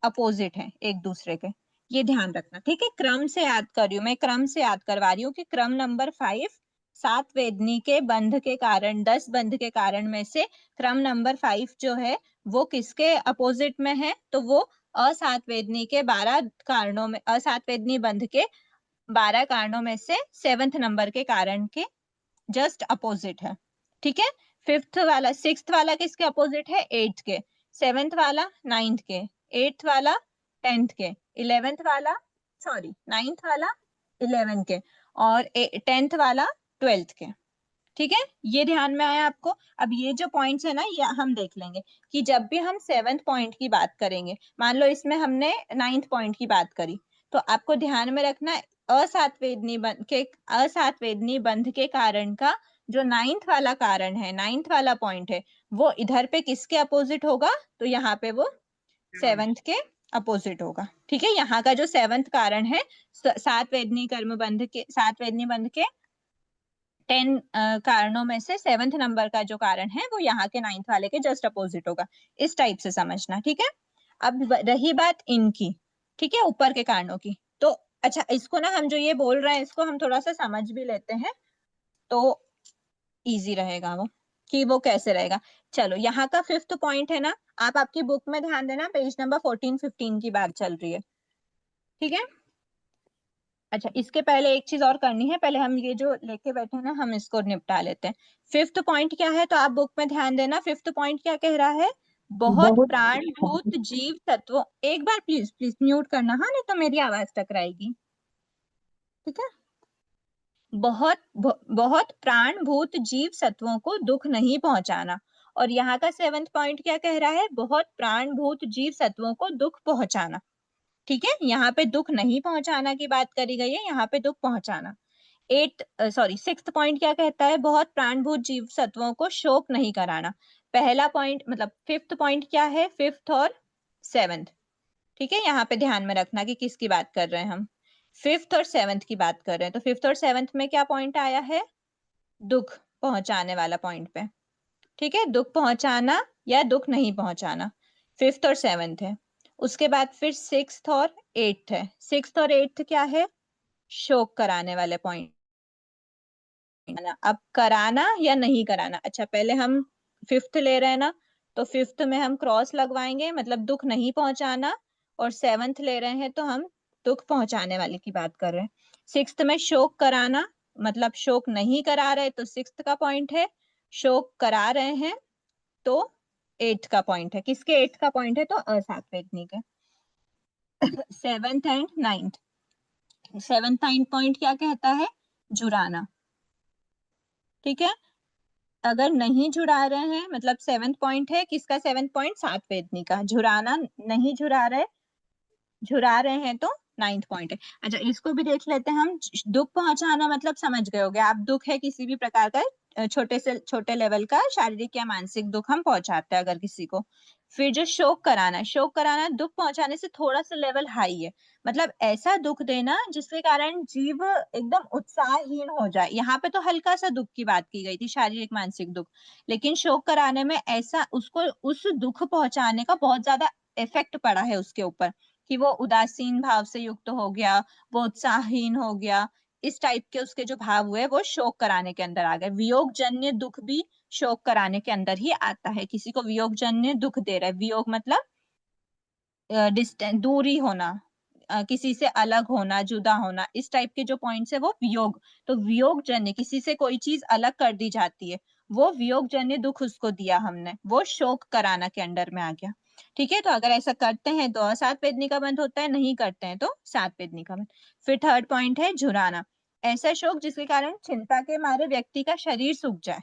अपोजिट है एक दूसरे के, ये ध्यान रखना, ठीक है। क्रम से याद कर रही हूँ मैं, क्रम से याद करवा रही हूँ कि क्रम नंबर 5 7 वेदनी के बंध के कारण, 10 बंध के कारण में से क्रम नंबर 5 जो है वो किसके अपोजिट में है, तो वो असात वेदनी के 12 कारणों में, असात वेदनी बंध के 12 कारणों में से 7th नंबर के कारण के जस्ट अपोजिट है, ठीक है। 5th वाला 6th वाला किसके अपोजिट है, 8th के, 7th वाला 9th के, 8th वाला 10th के, 11th वाला, सॉरी 9th वाला 11 के, और 10th वाला 12th के, ठीक है। ये ध्यान में आया आपको। अब ये जो पॉइंट्स है ना, ये हम देख लेंगे कि जब भी हम 7th पॉइंट की बात करेंगे, मान लो इसमें हमने 9th पॉइंट की बात करी, तो आपको ध्यान में रखना है असातवेदनी बंध के कारण का जो 9th वाला कारण है, 9th वाला पॉइंट है, वो इधर पे किसके अपोजिट होगा, तो यहाँ पे वो 7th के अपोजिट होगा, ठीक है। यहाँ का जो 7th कारण है, सात वेदनी बंध के 10 कारणों में से 7th नंबर का जो कारण है वो यहाँ के 9th वाले के जस्ट अपोजिट होगा, इस टाइप से समझना, ठीक है। अब रही बात इनकी, ठीक है, ऊपर के कारणों की, तो अच्छा इसको ना हम जो ये बोल रहे हैं इसको हम थोड़ा सा समझ भी लेते हैं, तो इजी रहेगा वो, कि वो कैसे रहेगा। चलो यहाँ का 5th पॉइंट है ना, आप आपकी बुक में ध्यान देना, पेज नंबर 14-15 की बात चल रही है, ठीक है। अच्छा इसके पहले एक चीज और करनी है, पहले हम ये जो लेके बैठे हैं ना, हम इसको निपटा लेते हैं। 5th पॉइंट क्या है, तो आप बुक में ध्यान देना, 5th पॉइंट क्या कह रहा है, बहुत प्राणभूत जीव तत्वों, एक बार प्लीज प्लीज म्यूट करना, हाँ, नहीं तो मेरी आवाज टकराएगी, ठीक है। बहुत प्राणभूत जीव तत्वों को दुख नहीं पहुंचाना, और यहाँ का 7th पॉइंट क्या कह रहा है, बहुत प्राणभूत जीव तत्वों को दुख पहुंचाना, ठीक है। यहाँ पे दुख नहीं पहुंचाना की बात करी गई है, यहाँ पे दुख पहुंचाना। 6th पॉइंट क्या कहता है, बहुत प्राणभूत जीव सत्वों को शोक नहीं कराना। पहला पॉइंट मतलब 5th पॉइंट क्या है, 5th और 7th, ठीक है। यहाँ पे ध्यान में रखना कि किसकी बात कर रहे हैं हम, 5th और 7th की बात कर रहे हैं, तो 5th और 7th में क्या पॉइंट आया है, दुख पहुंचाने वाला पॉइंट पे, ठीक है, दुख पहुंचाना या दुख नहीं पहुंचाना, 5th और 7th है। उसके बाद फिर 6th और 8th है, 6th और 8th क्या है, शोक कराने वाले पॉइंट। अब कराना या नहीं कराना, अच्छा पहले हम 5th ले रहे हैं ना, तो 5th में हम क्रॉस लगवाएंगे, मतलब दुख नहीं पहुंचाना, और 7th ले रहे हैं तो हम दुख पहुंचाने वाले की बात कर रहे हैं। 6th में शोक कराना, मतलब शोक नहीं करा रहे तो 6th का पॉइंट है, शोक करा रहे हैं तो 8th का पॉइंट है, किसके 8th का पॉइंट है, तो असात्वेदनी के। 7th and 9th, 7th 9th point क्या कहता है, जुड़ाना, ठीक है। अगर नहीं जुड़ा रहे हैं, मतलब 7th पॉइंट है किसका, 7th पॉइंट सात वेदनी का, झुराना नहीं झुरा रहे हैं तो 9th पॉइंट है। अच्छा इसको भी देख लेते हैं हम, दुख पहुंचाना मतलब समझ गए होगे आप, दुख है किसी भी प्रकार का, छोटे से छोटे लेवल का शारीरिक या मानसिक दुख हम पहुंचाते हैं अगर किसी को। फिर जो शोक कराना दुख पहुंचाने से थोड़ा सा लेवल हाई है, मतलब ऐसा दुख देना जिसके कारण जीव एकदम उत्साहहीन हो जाए, यहाँ पे तो हल्का सा दुख की बात की गई थी, शारीरिक मानसिक दुख, लेकिन शोक कराने में ऐसा उसको उस दुख पहुंचाने का बहुत ज्यादा इफेक्ट पड़ा है उसके ऊपर, कि वो उदासीन भाव से युक्त हो गया, वो उत्साहहीन हो गया, इस टाइप के उसके जो भाव हुए वो शोक कराने के अंदर आ गए। वियोग जन्य दुख भी शोक कराने के अंदर ही आता है, किसी को वियोग जन्य दुख दे रहा है, वियोग मतलब डिस्टेंस, दूरी होना, किसी से अलग होना, जुदा होना, इस टाइप के जो पॉइंट्स है वो वियोग, तो वियोग जन्य किसी से कोई चीज अलग कर दी जाती है, वो वियोग जन्य दुख उसको दिया हमने, वो शोक कराना के अंडर में आ गया। ठीक है, तो अगर ऐसा करते हैं तो असात वेदनी का बंध होता है, नहीं करते हैं तो सात वेदनी का बंध। फिर थर्ड पॉइंट है झुराना, ऐसा शोक जिसके कारण चिंता के मारे व्यक्ति का शरीर सूख जाए।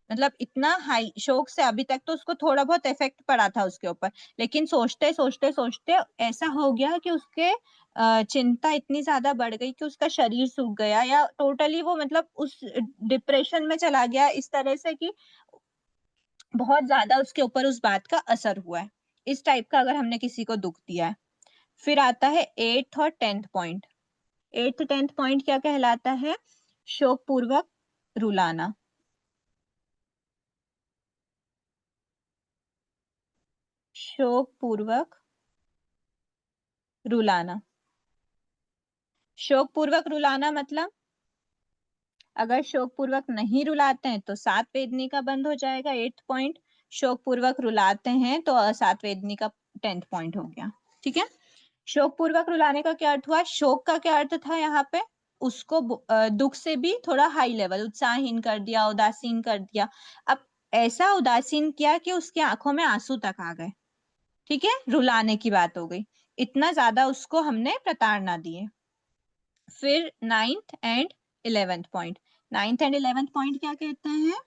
मतलब इतना हाई शोक से अभी तक तो उसको थोड़ा बहुत इफेक्ट पड़ा था उसके ऊपर, लेकिन सोचते सोचते सोचते ऐसा हो गया कि उसके चिंता इतनी ज्यादा बढ़ गई कि उसका शरीर सूख गया, या टोटली वो मतलब उस डिप्रेशन में चला गया इस तरह से कि बहुत ज्यादा उसके ऊपर उस बात का असर हुआ है। इस टाइप का अगर हमने किसी को दुख दिया है। फिर आता है 8th और 10th point. 8th 10th point क्या कहलाता है? शोक पूर्वक रुलाना। शोक पूर्वक रुलाना। शोक पूर्वक रुलाना मतलब अगर शोक पूर्वक नहीं रुलाते हैं तो सात वेदनी का बंद हो जाएगा, 8th पॉइंट। शोक पूर्वक रुलाते हैं तो असात वेदनी का 10th पॉइंट हो गया। ठीक है, शोक पूर्वक रुलाने का क्या अर्थ हुआ? शोक का क्या अर्थ था यहाँ पे? उसको दुख से भी थोड़ा हाई लेवल, उत्साहहीन कर दिया, उदासीन कर दिया। अब ऐसा उदासीन किया कि उसकी आंखों में आंसू तक आ गए। ठीक है, रुलाने की बात हो गई, इतना ज्यादा उसको हमने प्रताड़ना दी। फिर 9th and 11th point. 9th and 11th point क्या कहते हैं?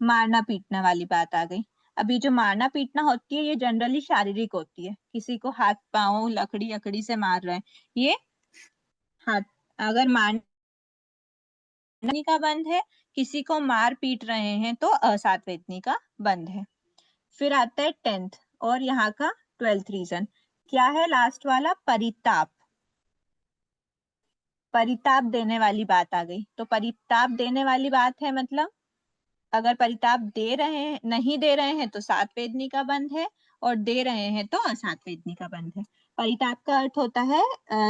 मारना पीटना वाली बात आ गई। अभी जो मारना पीटना होती है ये जनरली शारीरिक होती है, किसी को हाथ पांव लकड़ी अकड़ी से मार रहे हैं, ये हाथ। अगर मारने का बंद है, किसी को मार पीट रहे हैं तो असात वेदनी का बंद है। फिर आता है 10th और यहाँ का 12th रीजन क्या है? लास्ट वाला परिताप। परिताप देने वाली बात आ गई। तो परिताप देने वाली बात है मतलब अगर परिताप दे रहे हैं, नहीं दे रहे हैं तो सात वेदनी का बंध है, और दे रहे हैं तो असात वेदनी का बंध है। परिताप का अर्थ होता है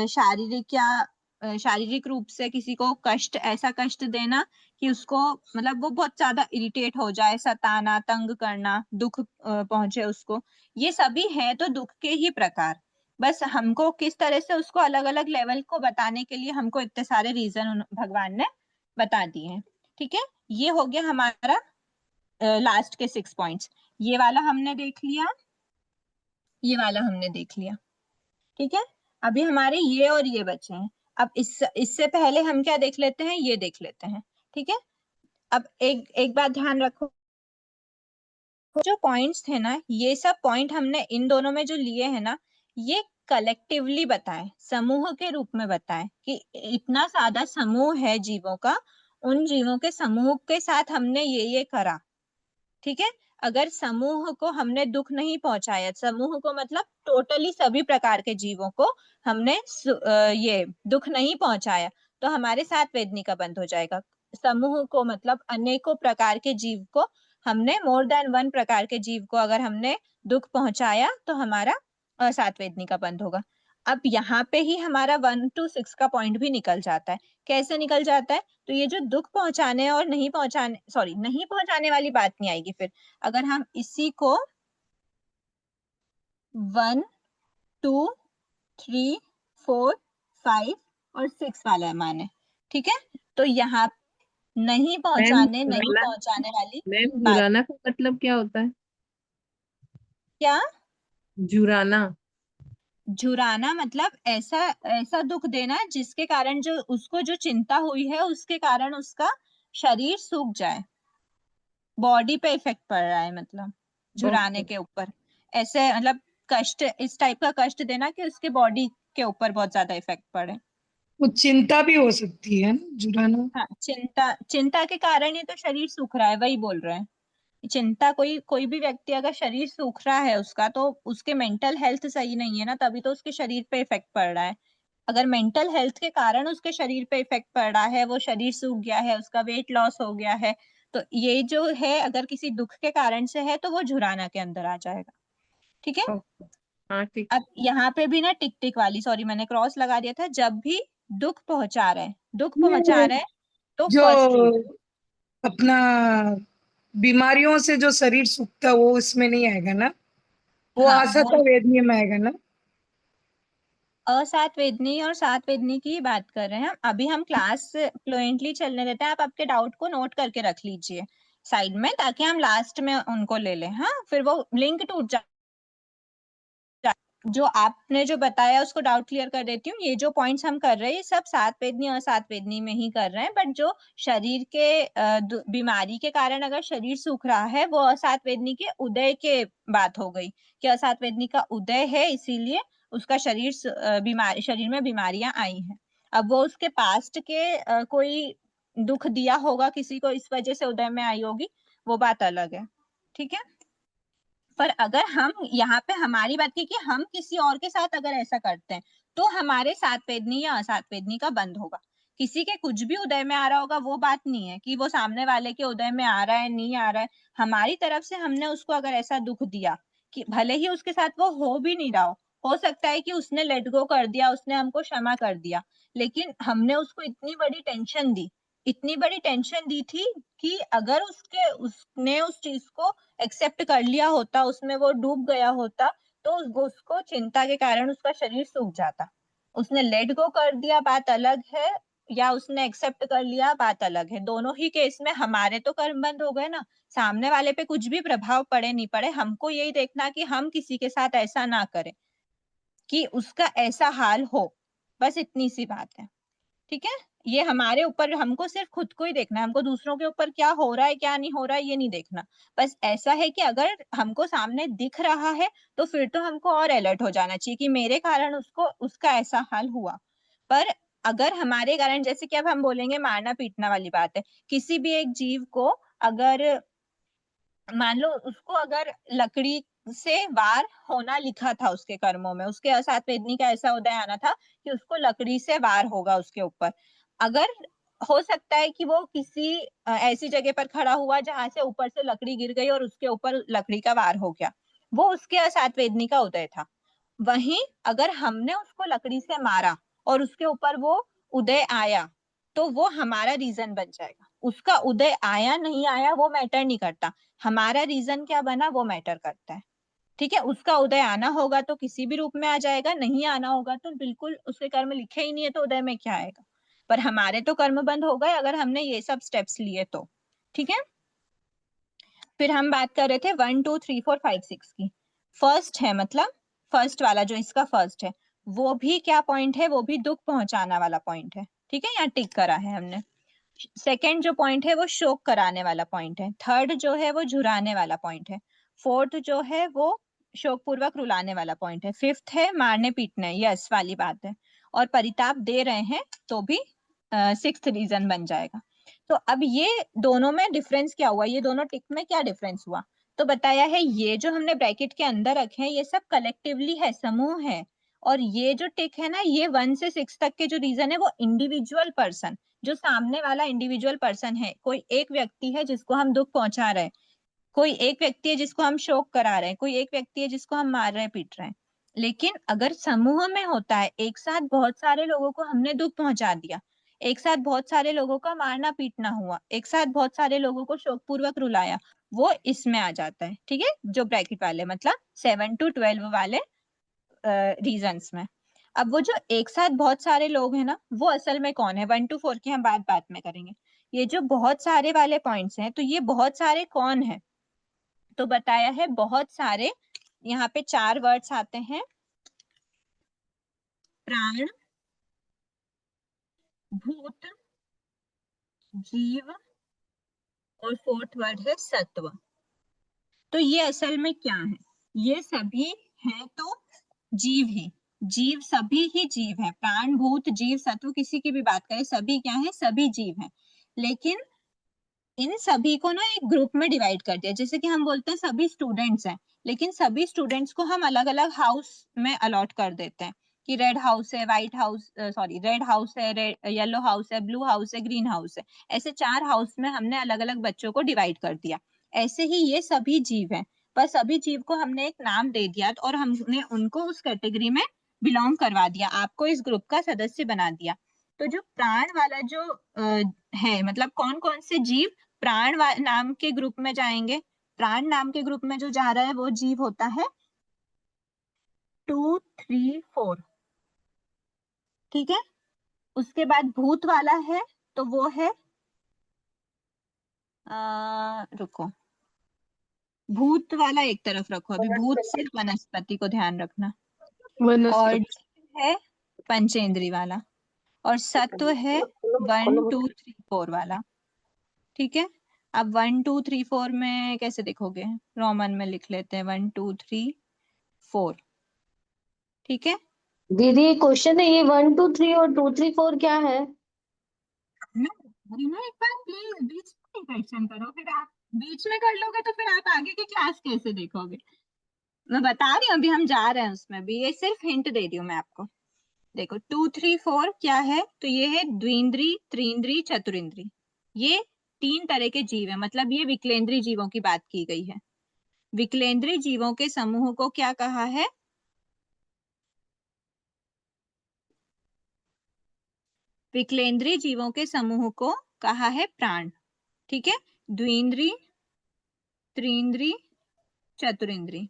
शारीरिक या शारीरिक रूप से किसी को कष्ट, ऐसा कष्ट देना कि उसको मतलब वो बहुत ज्यादा इरिटेट हो जाए, सताना, तंग करना, दुख पहुंचे उसको। ये सभी है तो दुख के ही प्रकार, बस हमको किस तरह से उसको अलग अलग लेवल को बताने के लिए हमको इतने सारे रीजन भगवान ने बता दिए हैं। ठीक है, ये हो गया हमारा लास्ट के 6 पॉइंट्स। ये वाला हमने देख लिया, ये वाला हमने देख लिया। ठीक है, अभी हमारे ये और ये बचे हैं। अब इससे पहले हम क्या देख लेते हैं, ये देख लेते हैं। ठीक है, अब एक एक बात ध्यान रखो, जो पॉइंट्स थे ना, ये सब पॉइंट हमने इन दोनों में जो लिए हैं ना, ये कलेक्टिवली बताएं, समूह के रूप में बताएं कि इतना सादा समूह है जीवों का, उन जीवों के समूह के साथ हमने ये करा। ठीक है, अगर समूह को हमने दुख नहीं पहुंचाया, समूह को मतलब टोटली सभी प्रकार के जीवों को हमने ये दुख नहीं पहुंचाया, तो हमारे साथ वेदनी का बंद हो जाएगा। समूह को मतलब अनेकों प्रकार के जीव को हमने, मोर देन वन प्रकार के जीव को अगर हमने दुख पहुंचाया तो हमारा सात वेदनी का बंद होगा। अब यहाँ पे ही हमारा 1 to 6 का पॉइंट भी निकल जाता है। कैसे निकल जाता है? तो ये जो दुख पहुंचाने और नहीं पहुंचाने, सॉरी नहीं पहुंचाने वाली बात नहीं आएगी। फिर अगर हम इसी को 1 2 3 4 5 और 6 वाला माने, ठीक है, तो यहाँ नहीं मैम पहुंचाने, नहीं जुराना, पहुंचाने वाली मैम बात। जुराना का मतलब क्या होता है? क्या? जुराना। झुराना मतलब ऐसा ऐसा दुख देना जिसके कारण जो उसको जो चिंता हुई है उसके कारण उसका शरीर सूख जाए, बॉडी पे इफेक्ट पड़ रहा है मतलब झुराने ओके। के ऊपर। ऐसे मतलब कष्ट, इस टाइप का कष्ट देना कि उसके बॉडी के ऊपर बहुत ज्यादा इफेक्ट पड़े। वो चिंता भी हो सकती है ना, जुड़ाना। हाँ, चिंता, चिंता के कारण ही तो शरीर सूख रहा है, वही बोल रहे हैं। चिंता, कोई कोई भी व्यक्ति अगर शरीर सूख रहा है उसका, तो उसके मेंटल हेल्थ सही नहीं है ना, तभी तो उसके शरीर पे इफेक्ट पड़ रहा है। अगर मेंटल हेल्थ के कारण उसके शरीर पे इफेक्ट पड़ रहा है, वो शरीर सूख गया है, उसका वेट लॉस हो गया है, तो ये जो है अगर किसी दुख के कारण से है तो वो झुराना के अंदर आ जाएगा। ठीक है, ओके। हाँ ठीक। अब यहाँ पे भी ना टिक टिक वाली, सॉरी मैंने क्रॉस लगा दिया था, जब भी दुख पहुंचा रहे, दुख पहुंचा ये रहे तो जो फर्स्ट रीजन। अपना बीमारियों से जो शरीर सूखता है वो इसमें नहीं आएगा ना, वो हाँ, वो आसता वेदनी में आएगा ना। असात वेदनी और सात वेदनी की बात कर रहे हैं हम। अभी हम क्लास फ्लुएंटली चलने देते हैं, आप आपके डाउट को नोट करके रख लीजिए साइड में, ताकि हम लास्ट में उनको ले लें। हाँ, फिर वो लिंक टूट जो आपने जो बताया उसको डाउट क्लियर कर देती हूँ। ये जो पॉइंट्स हम कर रहे हैं ये सब सात वेदनी और सात वेदनी में ही कर रहे हैं, बट जो शरीर के बीमारी के कारण अगर शरीर सूख रहा है वो असात वेदनी के उदय के बात हो गई कि असात वेदनी का उदय है इसीलिए उसका बीमारी, शरीर में बीमारियां आई हैं। अब वो उसके पास्ट के कोई दुख दिया होगा किसी को, इस वजह से उदय में आई होगी, वो बात अलग है। ठीक है, पर अगर हम यहाँ पे हमारी बात की कि हम किसी और के साथ अगर ऐसा करते हैं तो हमारे सात वेदनी या असात वेदनी का बंद होगा। किसी के कुछ भी उदय में आ रहा होगा वो बात नहीं है कि वो सामने वाले के उदय में आ रहा है नहीं आ रहा है, हमारी तरफ से हमने उसको अगर ऐसा दुख दिया कि भले ही उसके साथ वो हो भी नहीं रहा हो सकता है कि उसने लेट गो कर दिया, उसने हमको क्षमा कर दिया, लेकिन हमने उसको इतनी बड़ी टेंशन दी थी कि अगर उसने उस चीज को एक्सेप्ट कर लिया होता, उसमें वो डूब गया होता, तो उसको चिंता के कारण उसका शरीर सूख जाता। उसने लेट गो कर दिया बात अलग है, या उसने एक्सेप्ट कर लिया बात अलग है। दोनों ही केस में हमारे तो कर्म बंद हो गए ना, सामने वाले पे कुछ भी प्रभाव पड़े नहीं पड़े, हमको यही देखना कि हम किसी के साथ ऐसा ना करें कि उसका ऐसा हाल हो, बस इतनी सी बात है। ठीक है, ये हमारे ऊपर, हमको सिर्फ खुद को ही देखना है, हमको दूसरों के ऊपर क्या हो रहा है क्या नहीं हो रहा है ये नहीं देखना। बस ऐसा है कि अगर हमको सामने दिख रहा है तो फिर तो हमको और अलर्ट हो जाना चाहिए कि मेरे कारण उसको उसका ऐसा हाल हुआ। पर अगर हमारे कारण, जैसे कि अब हम बोलेंगे मारना पीटना वाली बात है, किसी भी एक जीव को अगर मान लो उसको अगर लकड़ी से वार होना लिखा था उसके कर्मों में, उसके असात वेदनी का ऐसा उदय आना था कि उसको लकड़ी से वार होगा उसके ऊपर, अगर हो सकता है कि वो किसी ऐसी जगह पर खड़ा हुआ जहां से ऊपर से लकड़ी गिर गई और उसके ऊपर लकड़ी का वार हो गया, वो उसके असात वेदनी का उदय था। वहीं अगर हमने उसको लकड़ी से मारा और उसके ऊपर वो उदय आया तो वो हमारा रीजन बन जाएगा। उसका उदय आया नहीं आया वो मैटर नहीं करता, हमारा रीजन क्या बना वो मैटर करता है। ठीक है, उसका उदय आना होगा तो किसी भी रूप में आ जाएगा, नहीं आना होगा तो बिल्कुल उसके कर्म लिखे ही नहीं है तो उदय में क्या आएगा। पर हमारे तो कर्म बंद हो गए अगर हमने ये सब स्टेप्स लिए तो। ठीक है, फिर हम बात कर रहे थे 1 2 3 4 5 6 की। फर्स्ट है, मतलब फर्स्ट वाला जो इसका फर्स्ट है वो भी क्या पॉइंट है, वो भी दुख पहुंचाना वाला पॉइंट है। ठीक है, यहाँ टिक करा है हमने। सेकंड जो पॉइंट है वो शोक कराने वाला पॉइंट है। थर्ड जो है वो झुराने वाला पॉइंट है। फोर्थ जो है वो शोक पूर्वक रुलाने वाला पॉइंट है। फिफ्थ है मारने पीटने, यस वाली बात है। और परिताप दे रहे हैं तो भी सिक्स्थ रीजन बन जाएगा। तो अब ये दोनों में डिफरेंस क्या हुआ, ये दोनों टिक में क्या डिफरेंस हुआ, तो बताया है ये जो हमने ब्रैकेट के अंदर रखे हैं ये सब कलेक्टिवली है, समूह है। और ये जो टिक है ना, ये 1 से 6 तक के जो रीजन है वो इंडिविजुअल पर्सन, जो सामने वाला इंडिविजुअल पर्सन है, कोई एक व्यक्ति है जिसको हम दुख पहुंचा रहे हैं, कोई एक व्यक्ति है जिसको हम शोक करा रहे हैं, कोई एक व्यक्ति है जिसको हम मार रहे हैं पीट रहे हैं। लेकिन अगर समूह में होता है, एक साथ बहुत सारे लोगों को हमने दुख पहुंचा दिया, एक साथ बहुत सारे लोगों का मारना पीटना हुआ, एक साथ बहुत सारे लोगों को शोक पूर्वक रुलाया, वो इसमें आ जाता है। ठीक है, जो ब्रैकेट वाले मतलब 7 to 12 वाले रीजंस में। अब वो जो एक साथ बहुत सारे लोग हैं ना, वो असल में कौन है, 1 to 4 की हम बात में करेंगे। ये जो बहुत सारे वाले पॉइंट्स हैं, तो ये बहुत सारे कौन है, तो बताया है बहुत सारे, यहाँ पे 4 वर्ड्स आते हैं, प्राण, भूत, जीव और फोर्थ वर्ड है सत्व। तो ये असल में क्या है, ये सभी हैं तो जीव ही, जीव सभी ही जीव है, प्राण भूत जीव सत्व किसी की भी बात करें सभी क्या है, सभी जीव हैं। लेकिन इन सभी को ना एक ग्रुप में डिवाइड कर दिया, जैसे कि हम बोलते हैं सभी स्टूडेंट्स हैं, लेकिन सभी स्टूडेंट्स को हम अलग अलग हाउस में अलॉट कर देते हैं कि रेड हाउस है, white house, sorry red house है, रेड येलो हाउस है, ब्लू हाउस है, ग्रीन हाउस है, ऐसे 4 हाउस में हमने अलग अलग बच्चों को डिवाइड कर दिया। ऐसे ही ये सभी जीव हैं, पर सभी जीव को हमने एक नाम दे दिया और हमने उनको उस कैटेगरी में बिलोंग करवा दिया, आपको इस ग्रुप का सदस्य बना दिया। तो जो प्राण वाला जो है, मतलब कौन कौन से जीव प्राण नाम के ग्रुप में जाएंगे, प्राण नाम के ग्रुप में जो जा रहा है वो जीव होता है 2 3 4। ठीक है, उसके बाद भूत वाला है तो वो है रुको, भूत वाला एक तरफ रखो, अभी भूत सिर्फ वनस्पति को ध्यान रखना। और वनस्पति। जीव है पंचेंद्री वाला, और सत्व है 1 2 3 4 वाला। ठीक है, अब 1 2 3 4 में कैसे देखोगे? रोमन में लिख लेते हैं 1 2 3 4। ठीक है, दीदी क्वेश्चन है ये 1 2 3 और 2 3 4 क्या है? मैं बता रही हूँ ना, एक बार प्लीज बीच में क्वेश्चन करो, फिर आप बीच में कर लोगे तो फिर आप आगे की क्लास कैसे देखोगे? मैं बता रही हूँ, अभी हम जा रहे हैं उसमें भी, ये सिर्फ हिंट दे रही हूँ मैं आपको। देखो 2 3 4 क्या है? तो ये है द्विंद्री, त्रिंद्री, चतुरिंद्री। ये 3 तरह के जीव है, मतलब ये विकलेंद्री जीवों की बात की गई है। विकलेंद्री जीवों के समूह को क्या कहा है? विकलेंद्री जीवों के समूह को कहा है प्राण। ठीक है, द्विंद्री, त्रिंद्री, चतुरिंद्री।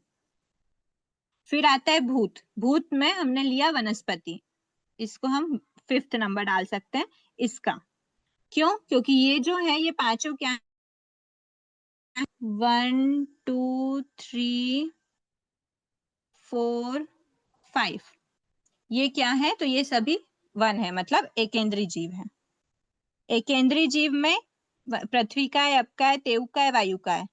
फिर आता है भूत। भूत में हमने लिया वनस्पति, इसको हम 5th नंबर डाल सकते हैं इसका। क्यों? क्योंकि ये जो है ये पांचों क्या है? 1 2 3 4 5, ये क्या है? तो ये सभी 1 है, मतलब एकेंद्री जीव है। एकेंद्री जीव में पृथ्वी का है, अप का है, तेउ का है, वायु का है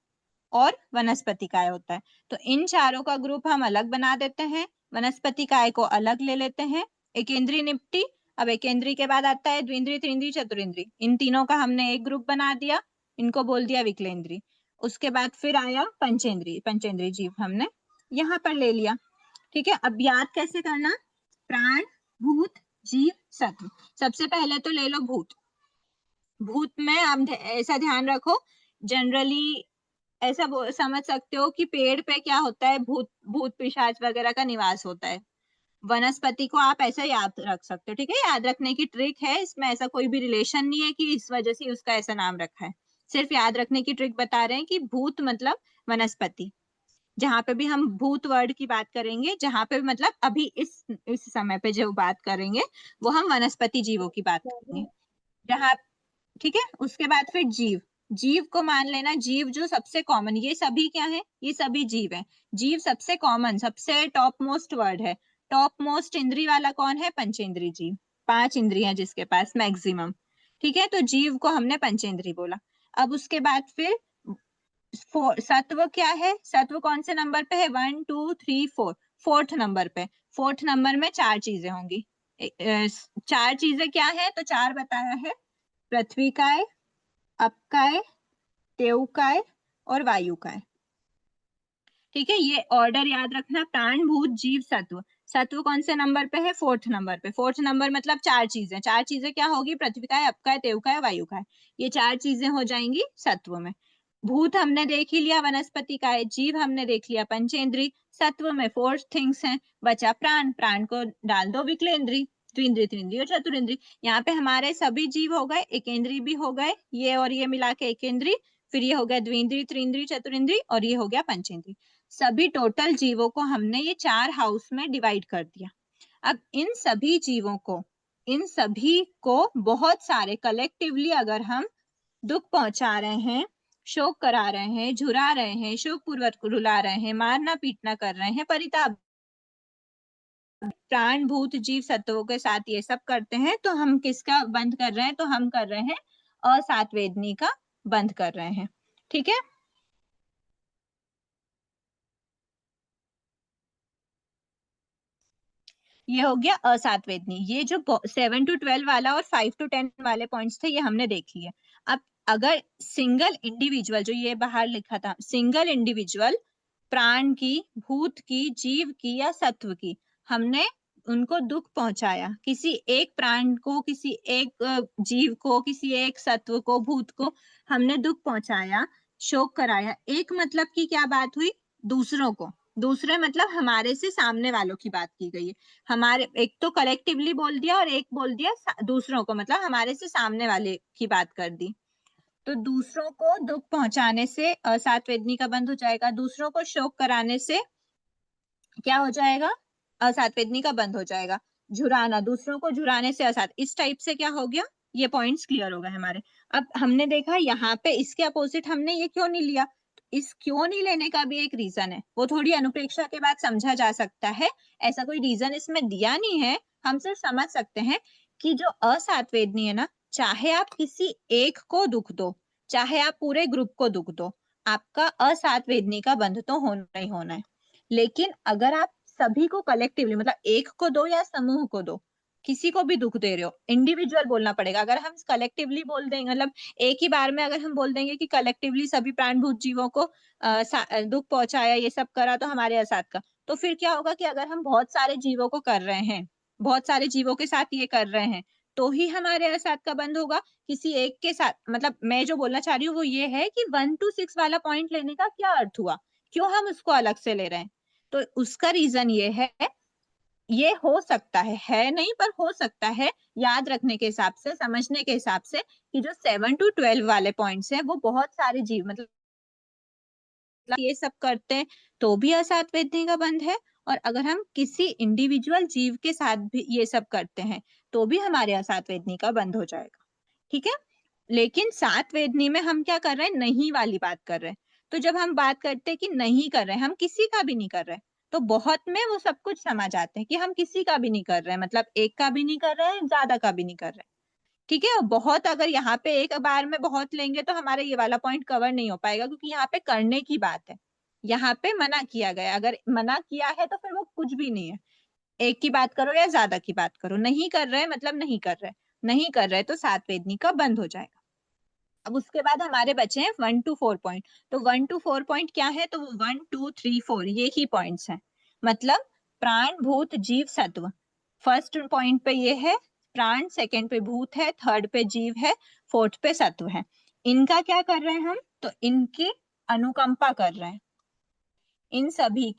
और वनस्पति काय होता है। तो इन चारों का ग्रुप हम अलग बना देते हैं, वनस्पति काय को अलग ले लेते हैं। एकेंद्री निपटी। अब एकेंद्री के बाद आता है द्विंद्री, त्रिंद्री, चतुरिंद्री। इन तीनों का हमने एक ग्रुप बना दिया, इनको बोल दिया विकलेंद्री। उसके बाद फिर आया पंचेंद्री। पंचेंद्री जीव हमने यहाँ पर ले लिया। ठीक है, अब याद कैसे करना? प्राण, भूत, जीव, सत्व। सबसे पहले तो ले लो भूत। भूत में आप ऐसा ध्यान रखो, जनरली ऐसा समझ सकते हो कि पेड़ पे क्या होता है? भूत, भूत पिशाच वगैरह का निवास होता है। वनस्पति को आप ऐसा याद रख सकते हो। ठीक है, याद रखने की ट्रिक है, इसमें ऐसा कोई भी रिलेशन नहीं है कि इस वजह से उसका ऐसा नाम रखा है। सिर्फ याद रखने की ट्रिक बता रहे हैं कि भूत मतलब वनस्पति। जहां पे भी हम भूत वर्ड की बात करेंगे, जहां पे भी मतलब अभी इस समय पे जो बात करेंगे वो हम वनस्पति जीवों की बात करेंगे। जहां ठीक है, उसके बाद फिर जीव। जीव को मान लेना, जीव जो सबसे कॉमन, ये सभी क्या है? ये सभी जीव है। जीव सबसे कॉमन, सबसे टॉप मोस्ट वर्ड है। टॉप मोस्ट इंद्री वाला कौन है? पंचेंद्री जीव। 5 इंद्रियां जिसके पास मैक्सिमम। ठीक है, तो जीव को हमने पंचेंद्री बोला। अब उसके बाद फिर सत्व क्या है? सत्व कौन से नंबर पे है? 1 2 3 4, 4th नंबर पे। 4th नंबर में 4 चीजें होंगी। 4 चीजें क्या है? तो 4 बताया है, पृथ्वी काय, अप काय, तेउ काय और वायु काय। ठीक है, ये ऑर्डर याद रखना, प्राण, भूत, जीव, सत्व। सत्व कौन से नंबर पे है? 4th नंबर पे। 4th नंबर मतलब 4 चीजें। 4 चीजें क्या होगी? पृथ्वी काय, अप काय, तेउ काय, वायु काय। ये 4 चीजें हो जाएंगी सत्व में। भूत हमने देख ही लिया, वनस्पति काय। जीव हमने देख लिया, पंचेंद्री। सत्व में 4 थिंग्स हैं, बचा प्राण। प्राण को डाल दो विकलेंद्री, द्विंद्री, त्रिंद्री और चतुरिंद्री। यहाँ पे हमारे सभी जीव हो गए, एकेंद्री भी हो गए, ये और ये मिला के एकेंद्री। फिर ये हो गया द्विंद्री, त्रिंद्री, चतुरिंद्री और ये हो गया पंचेंद्री। सभी टोटल जीवों को हमने ये 4 हाउस में डिवाइड कर दिया। अब इन सभी जीवों को, इन सभी को बहुत सारे कलेक्टिवली अगर हम दुख पहुंचा रहे हैं, शोक करा रहे हैं, झुरा रहे हैं, शोक पूर्वक रुला रहे हैं, मारना पीटना कर रहे हैं, परिताप, प्राण, भूत, जीव, सत्वों के साथ ये सब करते हैं, तो हम किसका बंद कर रहे हैं? तो हम कर रहे हैं असातवेदनी का बंद कर रहे हैं। ठीक है, ये हो गया असातवेदनी। ये जो 7 to 12 वाला और 5 to 10 वाले पॉइंट्स थे, ये हमने देख लिए। अब अगर सिंगल इंडिविजुअल, जो ये बाहर लिखा था, सिंगल इंडिविजुअल प्राण की, भूत की, जीव की या सत्व की, हमने उनको दुख पहुंचाया, किसी एक प्राण को, किसी एक जीव को, किसी एक सत्व को, भूत को हमने दुख पहुंचाया, शोक कराया, एक मतलब की क्या बात हुई? दूसरों को। दूसरे मतलब हमारे से सामने वालों की बात की गई है। हमारे, एक तो कलेक्टिवली बोल दिया और एक बोल दिया दूसरों को, मतलब हमारे से सामने वाले की बात कर दी। तो दूसरों को दुख पहुंचाने से असातवेदनी का बंद हो जाएगा, दूसरों को शोक कराने से क्या हो जाएगा? असातवेदनी का बंद हो जाएगा। झुराना, दूसरों को झुराने से असात, इस टाइप से क्या हो गया? ये पॉइंट्स क्लियर हो गए हमारे। अब हमने देखा यहाँ पे इसके अपोजिट हमने ये क्यों नहीं लिया? इस क्यों नहीं लेने का भी एक रीजन है, वो थोड़ी अनुप्रेक्षा के बाद समझा जा सकता है। ऐसा कोई रीजन इसमें दिया नहीं है, हम सिर्फ समझ सकते हैं कि जो असातवेदनी है ना, चाहे आप किसी एक को दुख दो, चाहे आप पूरे ग्रुप को दुख दो, आपका असातवेदनी का बंध तो होना ही होना है। लेकिन अगर आप सभी को कलेक्टिवली, मतलब एक को दो या समूह को दो, किसी को भी दुख दे रहे हो, इंडिविजुअल बोलना पड़ेगा। अगर हम कलेक्टिवली बोल देंगे, मतलब एक ही बार में अगर हम बोल देंगे कि कलेक्टिवली सभी प्राणभूत जीवों को दुख पहुंचाया, ये सब करा तो हमारे असात का, तो फिर क्या होगा कि अगर हम बहुत सारे जीवों को कर रहे हैं, बहुत सारे जीवों के साथ ये कर रहे हैं, तो ही हमारे असात का बंद होगा। किसी एक के साथ, मतलब मैं जो बोलना चाह रही हूँ वो ये है कि 1 to 6 वाला पॉइंट लेने का क्या अर्थ हुआ, क्यों हम उसको अलग से ले रहे हैं। तो उसका रीजन ये है, ये हो सकता है नहीं पर हो सकता है, याद रखने के हिसाब से, समझने के हिसाब से, कि जो 7 to 12 वाले पॉइंट्स हैं वो बहुत सारे जीव, मतलब ये सब करते हैं तो भी असातवेदनी का बंध है, और अगर हम किसी इंडिविजुअल जीव के साथ भी ये सब करते हैं तो भी हमारे असातवेदनी का बंध हो जाएगा। ठीक है, लेकिन सातवेदनी में हम क्या कर रहे हैं, नहीं वाली बात कर रहे हैं। तो जब हम बात करते हैं कि नहीं कर रहे हैं, हम किसी का भी नहीं कर रहे, तो बहुत में वो सब कुछ समझ आते हैं कि हम किसी का भी नहीं कर रहे हैं, मतलब एक का भी नहीं कर रहे हैं, ज्यादा का भी नहीं कर रहे। ठीक है, और बहुत अगर यहाँ पे एक बार में बहुत लेंगे तो हमारा ये वाला पॉइंट कवर नहीं हो पाएगा, क्योंकि यहाँ पे करने की बात है, यहाँ पे मना किया गया। अगर मना किया है तो फिर वो कुछ भी नहीं है, एक की बात करो या ज्यादा की बात करो, नहीं कर रहे मतलब नहीं कर रहे, नहीं कर रहे तो सातवेदनी का बंद हो जाएगा। अब उसके बाद हमारे बचे हैं 1 to 4 पॉइंट। तो 1 to 4 पॉइंट क्या है, तो वो 1 2 3 4 ये ही पॉइंट्स हैं, मतलब प्राण भूत जीव सत्व। फर्स्ट पॉइंट पे ये है प्राण, सेकंड पे भूत है, थर्ड पे जीव है, फोर्थ पे सत्व है। इनका क्या कर रहे हैं हम, तो इनकी अनुकंपा कर रहे हैं, इन सभी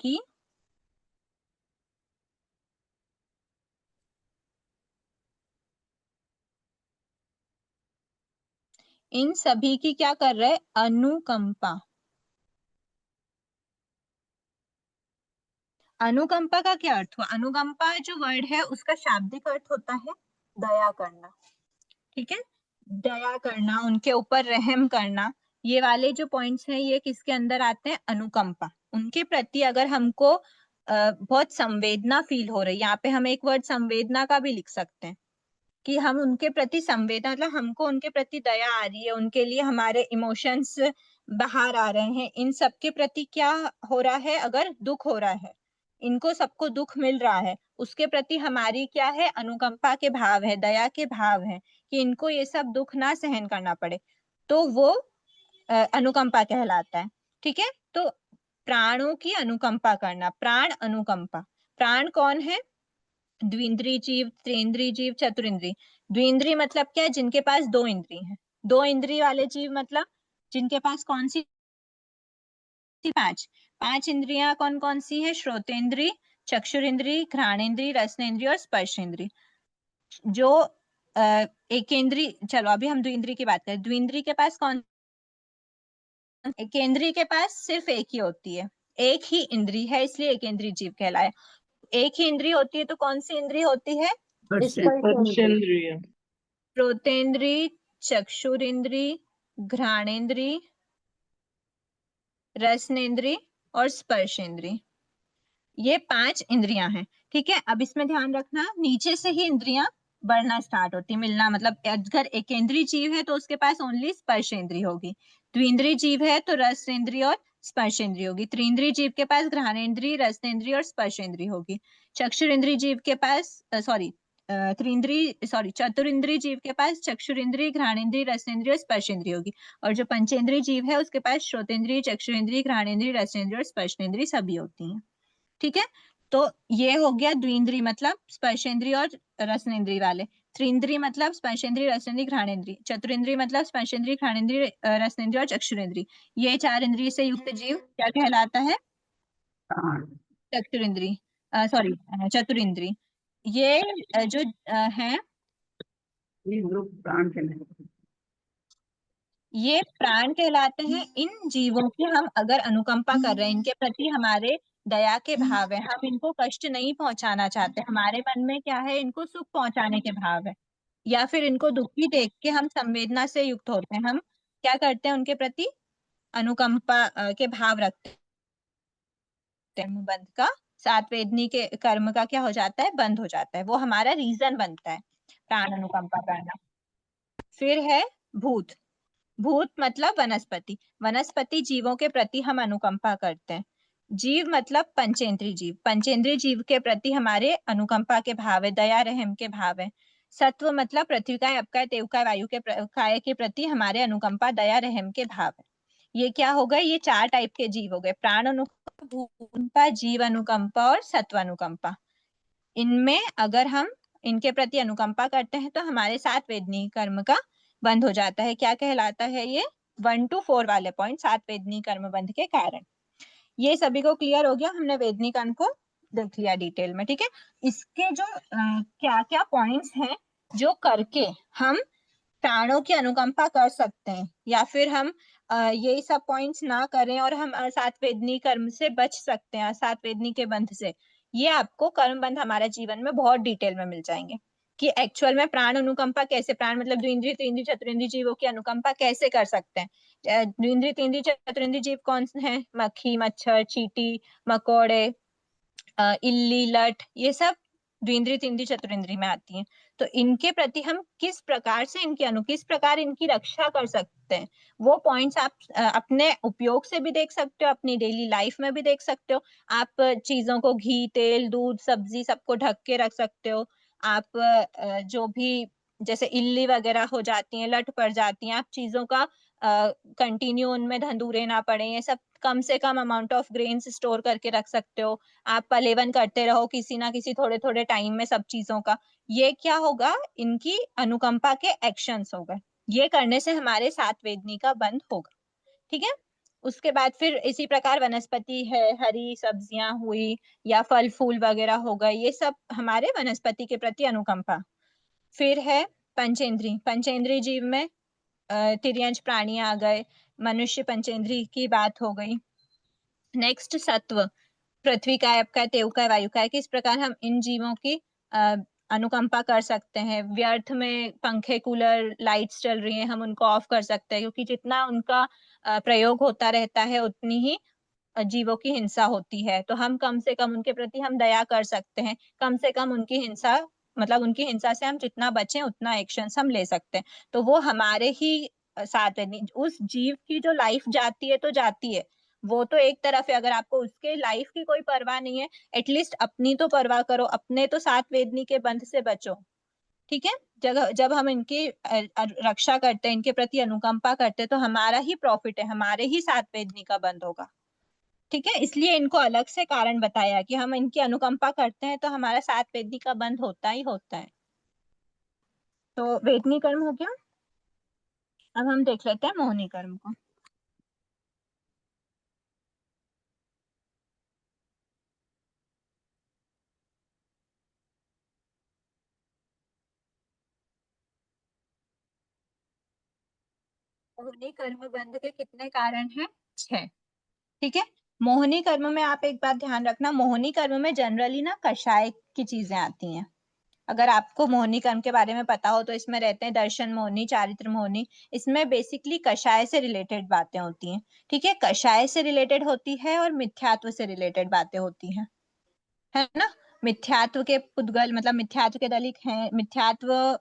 की क्या कर रहे हैं, अनुकंपा। अनुकंपा का क्या अर्थ हुआ, अनुकंपा जो वर्ड है उसका शाब्दिक अर्थ होता है दया करना। ठीक है, दया करना, उनके ऊपर रहम करना, ये वाले जो पॉइंट्स हैं ये किसके अंदर आते हैं, अनुकंपा। उनके प्रति अगर हमको बहुत संवेदना फील हो रही है, यहाँ पे हम एक वर्ड संवेदना का भी लिख सकते हैं कि हम उनके प्रति संवेदना, मतलब हमको उनके प्रति दया आ रही है, उनके लिए हमारे इमोशंस बाहर आ रहे हैं, इन सब के प्रति क्या हो रहा है, अगर दुख हो रहा है, इनको सबको दुख मिल रहा है, उसके प्रति हमारी क्या है, अनुकंपा के भाव है, दया के भाव है, कि इनको ये सब दुख ना सहन करना पड़े, तो वो अनुकंपा कहलाता है। ठीक है, तो प्राणों की अनुकंपा करना, प्राण अनुकंपा। प्राण कौन है, द्विंद्रिय जीव, त्रिंद्रिय जीव, चतुरिंद्रिय। द्विंद्रिय मतलब क्या है, जिनके पास दो इंद्रिय हैं। दो इंद्रिय वाले जीव मतलब जिनके पास कौन सी, पांच इंद्रियां कौन कौन सी है, श्रोतेंद्रिय, चक्षुरेंद्रिय, घ्राणेंद्रिय, रसनेंद्रिय और स्पर्शेंद्रिय। जो एकेंद्रिय, चलो अभी हम द्विंद्रिय की बात करें, द्विंद्रिय के पास कौन, एकेंद्रिय के पास सिर्फ एक ही होती है, एक ही इंद्रिय है, इसलिए एकेंद्रिय जीव कहलाए। एक ही इंद्रिय होती है तो कौन सी इंद्रिय होती है, स्पर्शेंद्रिय। श्रोतेंद्रिय, चक्षुरेंद्रिय, घ्राणेंद्रिय, रसनेंद्रिय और स्पर्शेंद्रिय, ये पांच इंद्रियां हैं। ठीक है, अब इसमें ध्यान रखना, नीचे से ही इंद्रियां बढ़ना स्टार्ट होती, मिलना, मतलब अगर एकेंद्रीय जीव है तो उसके पास ओनली स्पर्शेंद्रिय होगी, द्विंद्रिय जीव है तो रसनेंद्रिय और स्पर्शेंद्रिय होगी, त्रिंद्रिय जीव के पास घ्राणेंद्रिय, रसनेंद्रिय और स्पर्शेंद्रिय होगी, चक्षुरेंद्रिय जीव के पास चतुरिंद्रिय जीव के पास चक्षुरेंद्रिय, घ्राणेंद्रिय, रसनेंद्रिय और स्पर्शेंद्रिय होगी, और जो पंचेंद्रिय जीव है उसके पास श्रोतेंद्रिय, चक्षुरेंद्रिय, घ्राणेंद्रिय, रसनेंद्रिय और स्पर्शेंद्रिय सभी होती हैं। ठीक है, तो ये हो गया द्विंद्रिय मतलब स्पर्शेंद्रिय और रसनेंद्रिय वाले, त्रिंद्रिय मतलब स्पर्शेंद्रिय, रसनेंद्रिय, घ्राणेंद्रिय, चतुरेंद्रिय मतलब स्पर्शेंद्रिय, घ्राणेंद्रिय, रसनेंद्रिय और चक्षुरेंद्रिय। ये चार इंद्रिय से युक्त जीव क्या कहलाता है, चक्षुरेंद्रिय, चतुरिंद्रिय। ये जो है, ये ग्रुप प्राण कहलाते ये प्राण कहलाते हैं। इन जीवों की हम अगर अनुकंपा कर रहे हैं, इनके प्रति हमारे दया के भाव है, हम इनको कष्ट नहीं पहुंचाना चाहते, हमारे मन में क्या है, इनको सुख पहुंचाने के भाव है, या फिर इनको दुखी देख के हम संवेदना से युक्त होते हैं, हम क्या करते हैं उनके प्रति अनुकंपा के भाव रखते हैं, बंध का सात वेदनी के कर्म का क्या हो जाता है, बंद हो जाता है, वो हमारा रीजन बनता है प्राण अनुकंपा करना। फिर है भूत। भूत मतलब वनस्पति। वनस्पति जीवों के प्रति हम अनुकंपा करते हैं। जीव मतलब पंचेंद्रीय जीव। पंचेंद्रीय जीव के प्रति हमारे अनुकंपा के भाव है, दया रहम के भाव है। सत्व मतलब पृथ्वी काय, अपकाय, तेवकाय, वायु के काय के प्रति हमारे अनुकंपा, दया रहम के भाव है। ये क्या हो गए, ये चार टाइप के जीव हो गए, प्राण अनुकंपा, भूत अनुकंपा, जीव अनुकंपा और सत्व अनुकंपा। इनमें अगर हम इनके प्रति अनुकंपा करते हैं तो हमारे सात वेदनीय कर्म का बंद हो जाता है। क्या कहलाता है ये, 1 to 4 वाले पॉइंट, सात वेदनीय कर्म बंध के कारण। ये सभी को क्लियर हो गया, हमने वेदनीय कर्म को देख लिया डिटेल में, ठीक है। इसके जो क्या क्या पॉइंट्स हैं जो करके हम प्राणों की अनुकंपा कर सकते हैं, या फिर हम यही सब पॉइंट्स ना करें और हम सात वेदनीय कर्म से बच सकते हैं, सात वेदनीय के बंध से। ये आपको कर्म बंध हमारे जीवन में बहुत डिटेल में मिल जाएंगे कि एक्चुअल में प्राण अनुकंपा कैसे, प्राण मतलब द्विंद्रिय त्रिंद्रिय चतुरिंद्रिय जीवों की अनुकंपा कैसे कर सकते हैं। द्विंद्रिय त्रिंद्रिय चतुरिंद्रिय जीव कौन से हैं, मक्खी, मच्छर, चींटी, मकोड़े, इल्ली, लट, ये सब द्विंद्रिय तीन्द्रिय चतुरिंद्रिय में आती हैं। तो इनके प्रति हम किस प्रकार से किस प्रकार इनकी रक्षा कर सकते हैं, वो पॉइंट्स आप अपने उपयोग से भी देख सकते हो, अपनी डेली लाइफ में भी देख सकते हो। आप चीजों को घी, तेल, दूध, सब्जी सबको ढक के रख सकते हो। आप जो भी जैसे इल्ली वगैरह हो जाती हैं, लट पड़ जाती हैं, आप चीजों का कंटिन्यू उनमें धंधुरे ना पड़े, ये सब कम से कम अमाउंट ऑफ ग्रेन्स स्टोर करके रख सकते हो। आप पलेवन करते रहो किसी ना किसी थोड़े थोड़े टाइम में सब चीजों का। ये क्या होगा, इनकी अनुकंपा के एक्शंस हो गए। ये करने से हमारे सात वेदनी का बंद होगा, ठीक है। उसके बाद फिर इसी प्रकार वनस्पति है, हरी सब्जियां हुई या फल फूल वगैरह हो गए, ये सब हमारे वनस्पति के प्रति अनुकंपा। फिर है पंचेंद्री। पंचेंद्री जीव में तिर्यंच प्राणी आ गए, मनुष्य पंचेंद्री की बात हो गई। नेक्स्ट सत्व, पृथ्वी काय, अपकाय, तेवकाय, वायुकाय, किस प्रकार हम इन जीवों की अनुकंपा कर सकते हैं। व्यर्थ में पंखे, कूलर, लाइट्स चल रही हैं, हम उनको ऑफ कर सकते हैं, क्योंकि जितना उनका प्रयोग होता रहता है उतनी ही जीवों की हिंसा होती है। तो हम कम से कम उनके प्रति हम दया कर सकते हैं, कम से कम उनकी हिंसा, मतलब उनकी हिंसा से हम जितना बचें उतना एक्शन हम ले सकते हैं। तो वो हमारे ही साथ है। उस जीव की जो लाइफ जाती है तो जाती है, वो तो एक तरफ है, अगर आपको उसके लाइफ की कोई परवाह नहीं है, एटलीस्ट अपनी तो परवाह करो, अपने तो सात वेदनी के बंध से बचो, ठीक है। जब जब हम इनकी रक्षा करते हैं, इनके प्रति अनुकंपा करते हैं, तो हमारा ही प्रॉफिट है, हमारे ही सात वेदनी का बंद होगा, ठीक है। इसलिए इनको अलग से कारण बताया कि हम इनकी अनुकंपा करते हैं तो हमारा सात वेदनी का बंद होता ही होता है। तो वेदनी कर्म हो गया। अब हम देख लेते हैं मोहनी कर्म को। मोहनी कर्म बंध के कितने कारण हैं, 6, ठीक है। मोहनी कर्म में आप एक बात ध्यान रखना, मोहनी कर्म में जनरली ना कषाय की चीजें आती हैं। अगर आपको मोहनी कर्म के बारे में पता हो तो इसमें रहते हैं दर्शन मोहनी, चारित्र मोहनी, इसमें बेसिकली कषाय से रिलेटेड बातें होती हैं, ठीक है। कषाय से रिलेटेड होती है और मिथ्यात्व से रिलेटेड बातें होती हैं, है ना। मिथ्यात्व के पुद्गल मतलब मिथ्यात्व के दलित हैं, मिथ्यात्व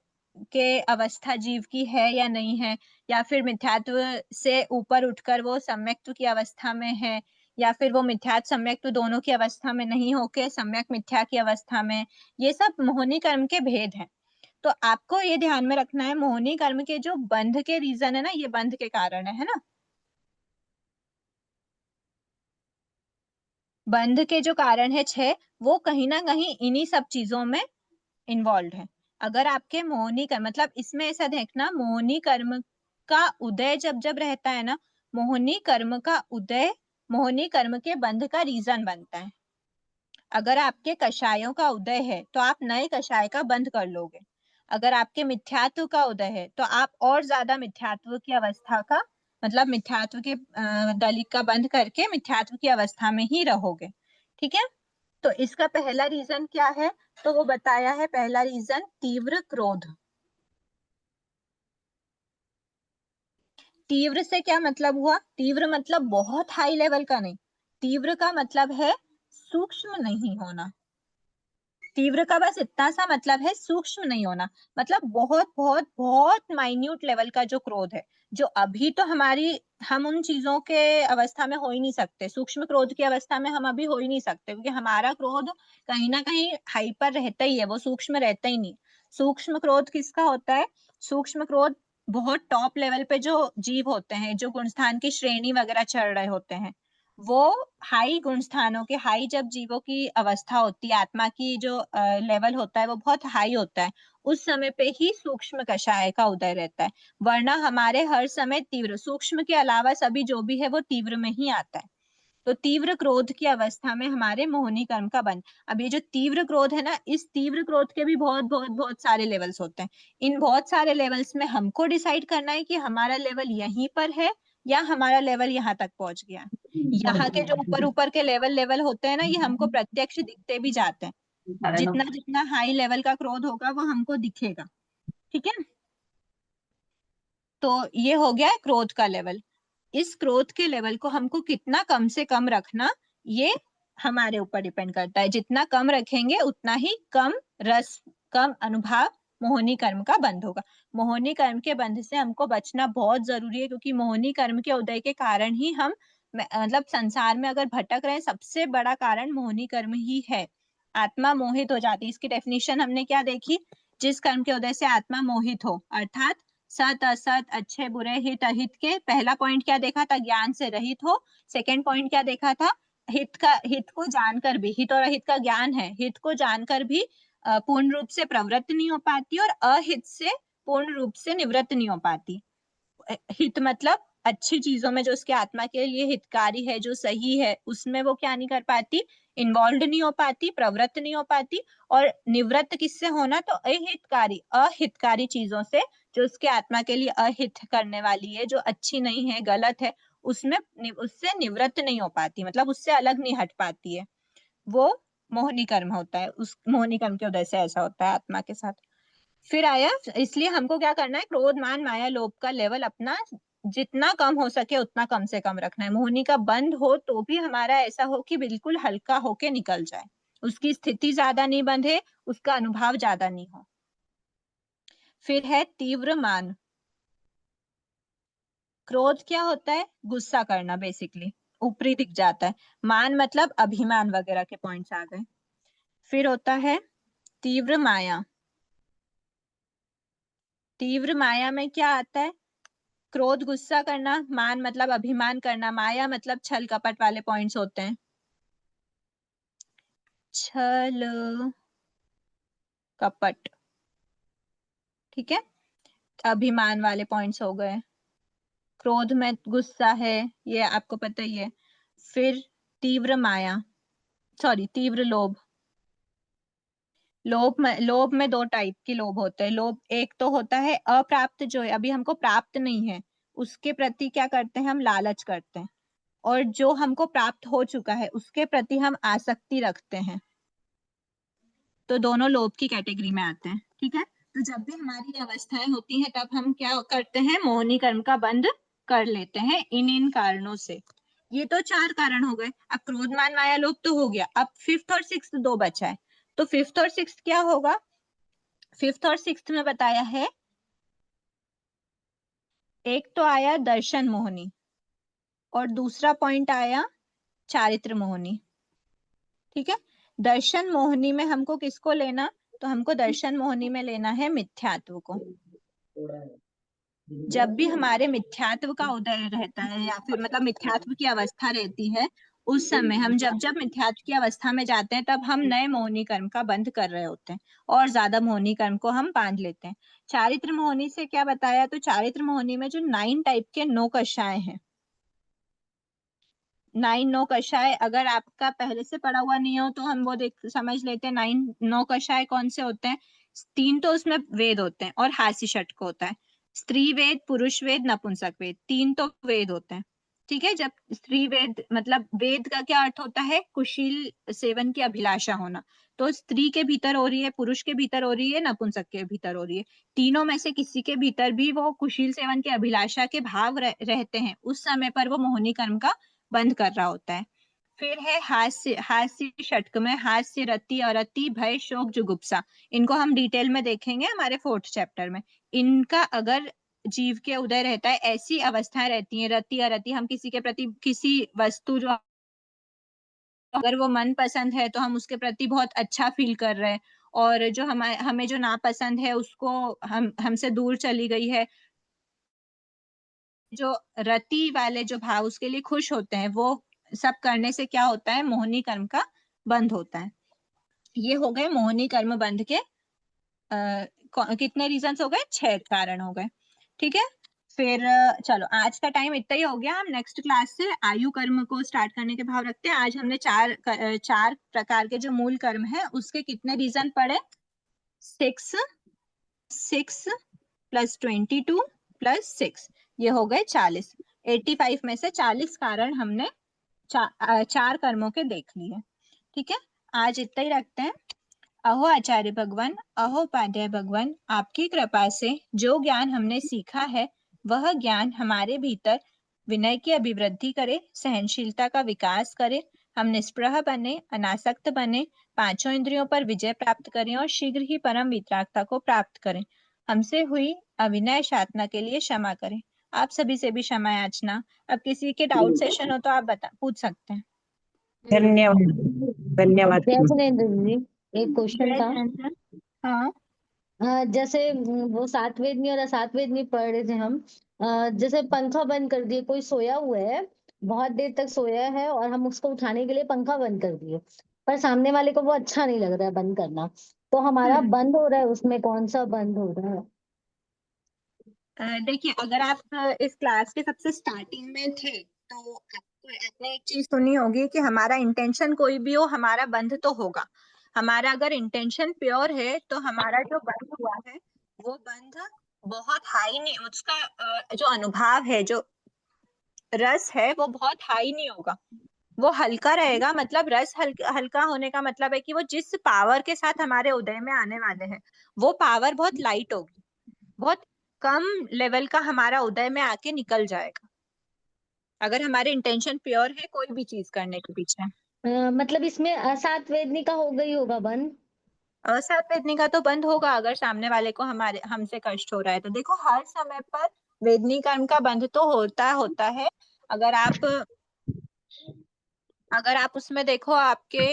के अवस्था जीव की है या नहीं है, या फिर मिथ्यात्व से ऊपर उठकर वो सम्यक्त्व की अवस्था में है, या फिर वो मिथ्यात्व सम्यक्त्व दोनों की अवस्था में नहीं होके सम्यक मिथ्या की अवस्था में। ये सब मोहनी कर्म के भेद हैं। तो आपको ये ध्यान में रखना है, मोहनी कर्म के जो बंध के रीजन है ना, ये बंध के कारण है ना। बंध के जो कारण है 6, वो कहीं ना कहीं इन्हीं सब चीजों में इन्वॉल्व है। अगर आपके मोहनी कर्म मतलब इसमें ऐसा देखना, मोहनी कर्म का उदय जब जब रहता है ना, मोहनी कर्म का उदय मोहनी कर्म के बंध का रीजन बनता है। अगर आपके कषायों का उदय है तो आप नए कषाय का बंध कर लोगे। अगर आपके मिथ्यात्व का उदय है तो आप और ज्यादा मिथ्यात्व की अवस्था का मतलब मिथ्यात्व के दलित का बंध करके मिथ्यात्व की अवस्था में ही रहोगे, ठीक है। तो इसका पहला रीजन क्या है, तो वो बताया है, पहला रीजन तीव्र क्रोध। तीव्र से क्या मतलब हुआ? तीव्र मतलब बहुत हाई लेवल का नहीं, तीव्र का मतलब है सूक्ष्म नहीं होना। तीव्र का बस इतना सा मतलब है, सूक्ष्म नहीं होना, मतलब बहुत बहुत बहुत माइन्यूट लेवल का जो क्रोध है, जो अभी तो हम उन चीजों के अवस्था में हो ही नहीं सकते, सूक्ष्म क्रोध की अवस्था में हम अभी हो ही नहीं सकते, क्योंकि हमारा क्रोध कहीं ना कहीं हाइपर रहता ही है, वो सूक्ष्म रहता ही नहीं। सूक्ष्म क्रोध किसका होता है? सूक्ष्म क्रोध बहुत टॉप लेवल पे जो जीव होते हैं, जो गुणस्थान की श्रेणी वगैरह चढ़ रहे होते हैं, वो हाई गुण स्थानों के, हाई जब जीवों की अवस्था होती है, आत्मा की जो लेवल होता है वो बहुत हाई होता है, उस समय पे ही सूक्ष्म कषाय का उदय रहता है। वरना हमारे हर समय तीव्र, सूक्ष्म के अलावा सभी जो भी है वो तीव्र में ही आता है। तो तीव्र क्रोध की अवस्था में हमारे मोहिनी कर्म का बंध। अब ये जो तीव्र क्रोध है ना, इस तीव्र क्रोध के भी बहुत बहुत बहुत सारे लेवल्स होते हैं। इन बहुत सारे लेवल्स में हमको डिसाइड करना है कि हमारा लेवल यहीं पर है या हमारा लेवल यहाँ तक पहुंच गया। यहाँ के जो ऊपर ऊपर के लेवल लेवल होते हैं ना, ये हमको प्रत्यक्ष दिखते भी जाते हैं। जितना जितना हाई लेवल का क्रोध होगा वो हमको दिखेगा। ठीक है, तो ये हो गया क्रोध का लेवल। इस क्रोध के लेवल को हमको कितना कम से कम रखना, ये हमारे ऊपर डिपेंड करता है। जितना कम रखेंगे उतना ही कम रस, कम अनुभव मोहिनी कर्म का बंध होगा। मोहिनी कर्म के बंध से हमको बचना बहुत जरूरी है, क्योंकि मोहिनी कर्म के उदय के कारण ही हम मतलब संसार में अगर भटक रहे हैं, सबसे बड़ा कारण मोहिनी कर्म ही है। आत्मा मोहित हो जाती है, इसकी डेफिनेशन हमने क्या देखी? जिस कर्म के उदय से आत्मा मोहित हो, अर्थात सत असत, अच्छे बुरे, हित अहित के। पहला पॉइंट क्या देखा था? ज्ञान से रहित हो। सेकंड पॉइंट क्या देखा था? हित को जानकर भी, हित और अहित का ज्ञान है, हित को जानकर भी पूर्ण रूप से प्रवृत्त नहीं हो पाती, और अहित से पूर्ण रूप से निवृत्त नहीं हो पाती। हित मतलब अच्छी चीजों में जो उसके आत्मा के लिए हितकारी है, जो सही है, उसमें वो क्या नहीं कर पाती? इन्वॉल्व नहीं हो पाती, प्रवृत्त नहीं हो पाती। और निवृत्त किससे होना? तो अहितकारी, अहितकारी चीजों से, जो उसके आत्मा के लिए अहित करने वाली है, जो अच्छी नहीं है, गलत है, उसमें उससे निवृत्त नहीं हो पाती, मतलब उससे अलग नहीं हट पाती है। वो मोहिनी कर्म होता है। उस मोहिनी कर्म के उदय से ऐसा होता है आत्मा के साथ। फिर आया, इसलिए हमको क्या करना है? क्रोध मान माया लोभ का लेवल अपना जितना कम हो सके उतना कम से कम रखना है। मोहिनी का बंद हो तो भी हमारा ऐसा हो कि बिल्कुल हल्का होके निकल जाए, उसकी स्थिति ज्यादा नहीं बंधे, उसका अनुभव ज्यादा नहीं हो। फिर है तीव्र मान। क्रोध क्या होता है? गुस्सा करना, बेसिकली ऊपरी दिख जाता है। मान मतलब अभिमान वगैरह के पॉइंट्स आ गए। फिर होता है तीव्र माया। तीव्र माया में क्या आता है? क्रोध गुस्सा करना, मान मतलब अभिमान करना, माया मतलब छल कपट वाले पॉइंट्स होते हैं। छल कपट, ठीक है, अभिमान वाले पॉइंट्स हो गए। क्रोध में गुस्सा है, ये आपको पता ही है। फिर तीव्र माया, सॉरी तीव्र लोभ। लोभ में दो टाइप के लोभ होते हैं। लोभ एक तो होता है अप्राप्त, जो है अभी हमको प्राप्त नहीं है, उसके प्रति क्या करते हैं? हम लालच करते हैं। और जो हमको प्राप्त हो चुका है उसके प्रति हम आसक्ति रखते हैं। तो दोनों लोभ की कैटेगरी में आते हैं। ठीक है, तो जब भी हमारी अवस्थाएं होती हैं तब हम क्या करते हैं? मोहिनी कर्म का बंध कर लेते हैं इन कारणों से। ये तो 4 कारण हो गए। अब क्रोध मान माया लोभ तो हो गया, अब फिफ्थ और सिक्स्थ 2 बचा है। तो फिफ्थ और सिक्स्थ क्या होगा? फिफ्थ और सिक्स्थ में बताया है, एक तो आया दर्शन मोहिनी, और दूसरा पॉइंट आया चारित्र मोहिनी। ठीक है, दर्शन मोहिनी में हमको किसको लेना? तो हमको दर्शन मोहिनी में लेना है मिथ्यात्व को। जब भी हमारे मिथ्यात्व का उदय रहता है, या फिर मतलब मिथ्यात्व की अवस्था रहती है, उस समय हम जब जब मिथ्यात्व की अवस्था में जाते हैं तब हम नए मोहिनी कर्म का बंध कर रहे होते हैं, और ज्यादा मोहिनी कर्म को हम बांध लेते हैं। चारित्र मोहिनी से क्या बताया? तो चारित्र मोहिनी में जो 9 टाइप के नो कषाय हैं, 9 नो कषाय, अगर आपका पहले से पढ़ा हुआ नहीं हो तो हम वो देख समझ लेते हैं। 9 नो कषाय कौन से होते हैं? 3 तो उसमें वेद होते हैं और हास्य षटक होता है। स्त्री वेद, पुरुष वेद, नपुंसक वेद, 3 तो वेद होते हैं। ठीक है। जब स्त्री वेद मतलब वेद का क्या अर्थ होता है, कुशील सेवन की अभिलाषा होना। तो स्त्री के भीतर हो रही है, पुरुष के भीतर हो रही है, नपुंसक के भीतर हो रही है, तीनों में से किसी के भीतर भी वो कुशील सेवन की अभिलाषा के भाव रहते हैं, उस समय पर वो मोहिनी कर्म का बंध कर रहा होता है। फिर है हास्य, हास्य षटक में हास्य, रति, अरति, भय, शोक, जुगुप्सा। इनको हम डिटेल में देखेंगे हमारे 4th चैप्टर में। इनका अगर जीव के उदय रहता है, ऐसी अवस्थाएं रहती हैं रति अरति, हम किसी के प्रति किसी वस्तु जो अगर वो मन पसंद है तो हम उसके प्रति बहुत अच्छा फील कर रहे हैं, और जो हमें जो नापसंद है उसको हमसे दूर चली गई है, जो रति वाले जो भाव उसके लिए खुश होते हैं, वो सब करने से क्या होता है, मोहिनी कर्म का बंध होता है। ये हो गए मोहिनी कर्म बंध के कितने रीजंस हो गए, 6 कारण हो गए। ठीक है। फिर चलो आज का टाइम इतना ही हो गया, हम नेक्स्ट क्लास से आयु कर्म को स्टार्ट करने के भाव रखते हैं। आज हमने 4 प्रकार के जो मूल कर्म है उसके कितने रीजन पढ़े, 6 प्लस 22 प्लस 6, ये हो गए 40। 85 में से 40 कारण हमने 4 कर्मों के देख लिए। ठीक है, आज इतना ही रखते हैं। अहो आचार्य भगवान, अहो उपाध्याय भगवान, आपकी कृपा से जो ज्ञान हमने सीखा है वह ज्ञान हमारे भीतर विनय की अभिवृद्धि करे, सहनशीलता का विकास करे, हम निष्प्रह बने, अनासक्त बने, 5 इंद्रियों पर विजय प्राप्त करें और शीघ्र ही परम वितरागता को प्राप्त करें। हमसे हुई अविनय शातना के लिए क्षमा करें। आप सभी से भी क्षमा याचना। अब किसी के डाउट सेशन हो तो आप पूछ सकते हैं। धन्यवाद धन्यवाद। जय जिनेन्द्र जी, एक क्वेश्चन था। हाँ, जैसे वो सात वेदनी और असात वेदनी पढ़ रहे थे हम। जैसे पंखा बंद कर दिए, कोई सोया हुआ है, बहुत देर तक सोया है और हम उसको उठाने के लिए पंखा बंद कर दिए, पर सामने वाले को वो अच्छा नहीं लग रहा है बंद करना, तो हमारा बंद हो रहा है, उसमें कौन सा बंद हो रहा है? देखिए, अगर आप इस क्लास के सबसे स्टार्टिंग में थे तो आपने एक चीज सुनी होगी कि हमारा इंटेंशन कोई भी हो, हमारा बंध तो होगा। हमारा अगर इंटेंशन प्योर है तो हमारा जो बंध हुआ है वो बंध बहुत हाई नहीं, उसका जो अनुभव है, जो रस है वो बहुत हाई नहीं होगा, वो हल्का रहेगा। मतलब रस हल्का होने का मतलब है कि वो जिस पावर के साथ हमारे उदय में आने वाले हैं वो पावर बहुत लाइट होगी, बहुत कम लेवल का हमारा उदय में आके निकल जाएगा, अगर हमारे इंटेंशन प्योर है कोई भी चीज करने के पीछे। मतलब इसमें असात वेदनी का हो गई होगा बंद। असात वेदनी का तो बंद होगा अगर सामने वाले को हमसे कष्ट हो रहा है तो। देखो, हर समय पर वेदनी कर्म का बंध तो होता है। अगर आप उसमें देखो, आपके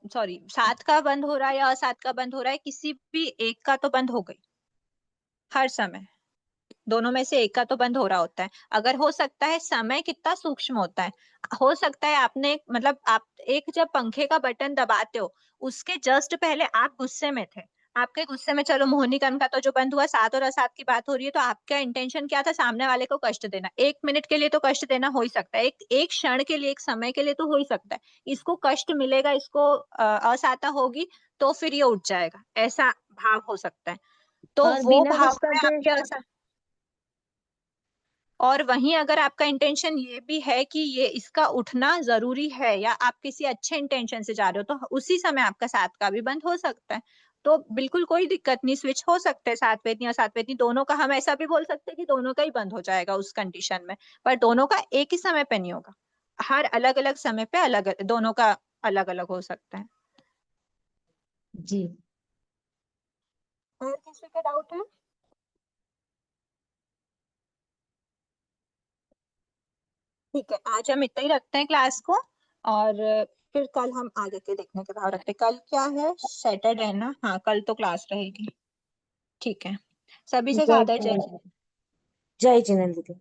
सॉरी, सात का बंद हो रहा है या असात का बंद हो रहा है, किसी भी एक का तो बंद हो गई। हर समय दोनों में से एक का तो बंद हो रहा होता है। अगर हो सकता है, समय कितना सूक्ष्म होता है, हो सकता है आपने मतलब आप एक जब पंखे का बटन दबाते हो उसके जस्ट पहले आप गुस्से में थे, आपके गुस्से में चलो मोहिनी कर्म का तो जो बंद हुआ, सात और असात की बात हो रही है, तो आपका इंटेंशन क्या था, सामने वाले को कष्ट देना। 1 मिनट के लिए तो कष्ट देना हो ही सकता है, एक क्षण के लिए, एक समय के लिए तो हो ही सकता है। इसको कष्ट मिलेगा, इसको असाता होगी तो फिर ये उठ जाएगा, ऐसा भाव हो सकता है। तो और वो बिना भाव गुस्सा में के आपके और वहीं अगर आपका इंटेंशन ये भी है कि ये इसका उठना जरूरी है, या आप किसी अच्छे इंटेंशन से जा रहे हो, तो उसी समय आपका सात का भी बंद हो सकता है। तो बिल्कुल कोई दिक्कत नहीं, स्विच हो सकते हैं, सात वेदनी और सात वेदनी दोनों का। हम ऐसा भी बोल सकते हैं कि दोनों का ही बंद हो जाएगा उस कंडीशन में, पर दोनों का एक ही समय पे नहीं होगा, हर अलग अलग समय पे अलग, दोनों का अलग अलग हो सकता है। जी। और किसी का डाउट है? ठीक है, आज हम इतना ही रखते हैं क्लास को, और फिर कल हम आगे के देखने के भाव रखते हैं। कल क्या है, सैटरडे है ना? हाँ, कल तो क्लास रहेगी। ठीक है, सभी से ज्यादा जय जय जिनेन्द्र।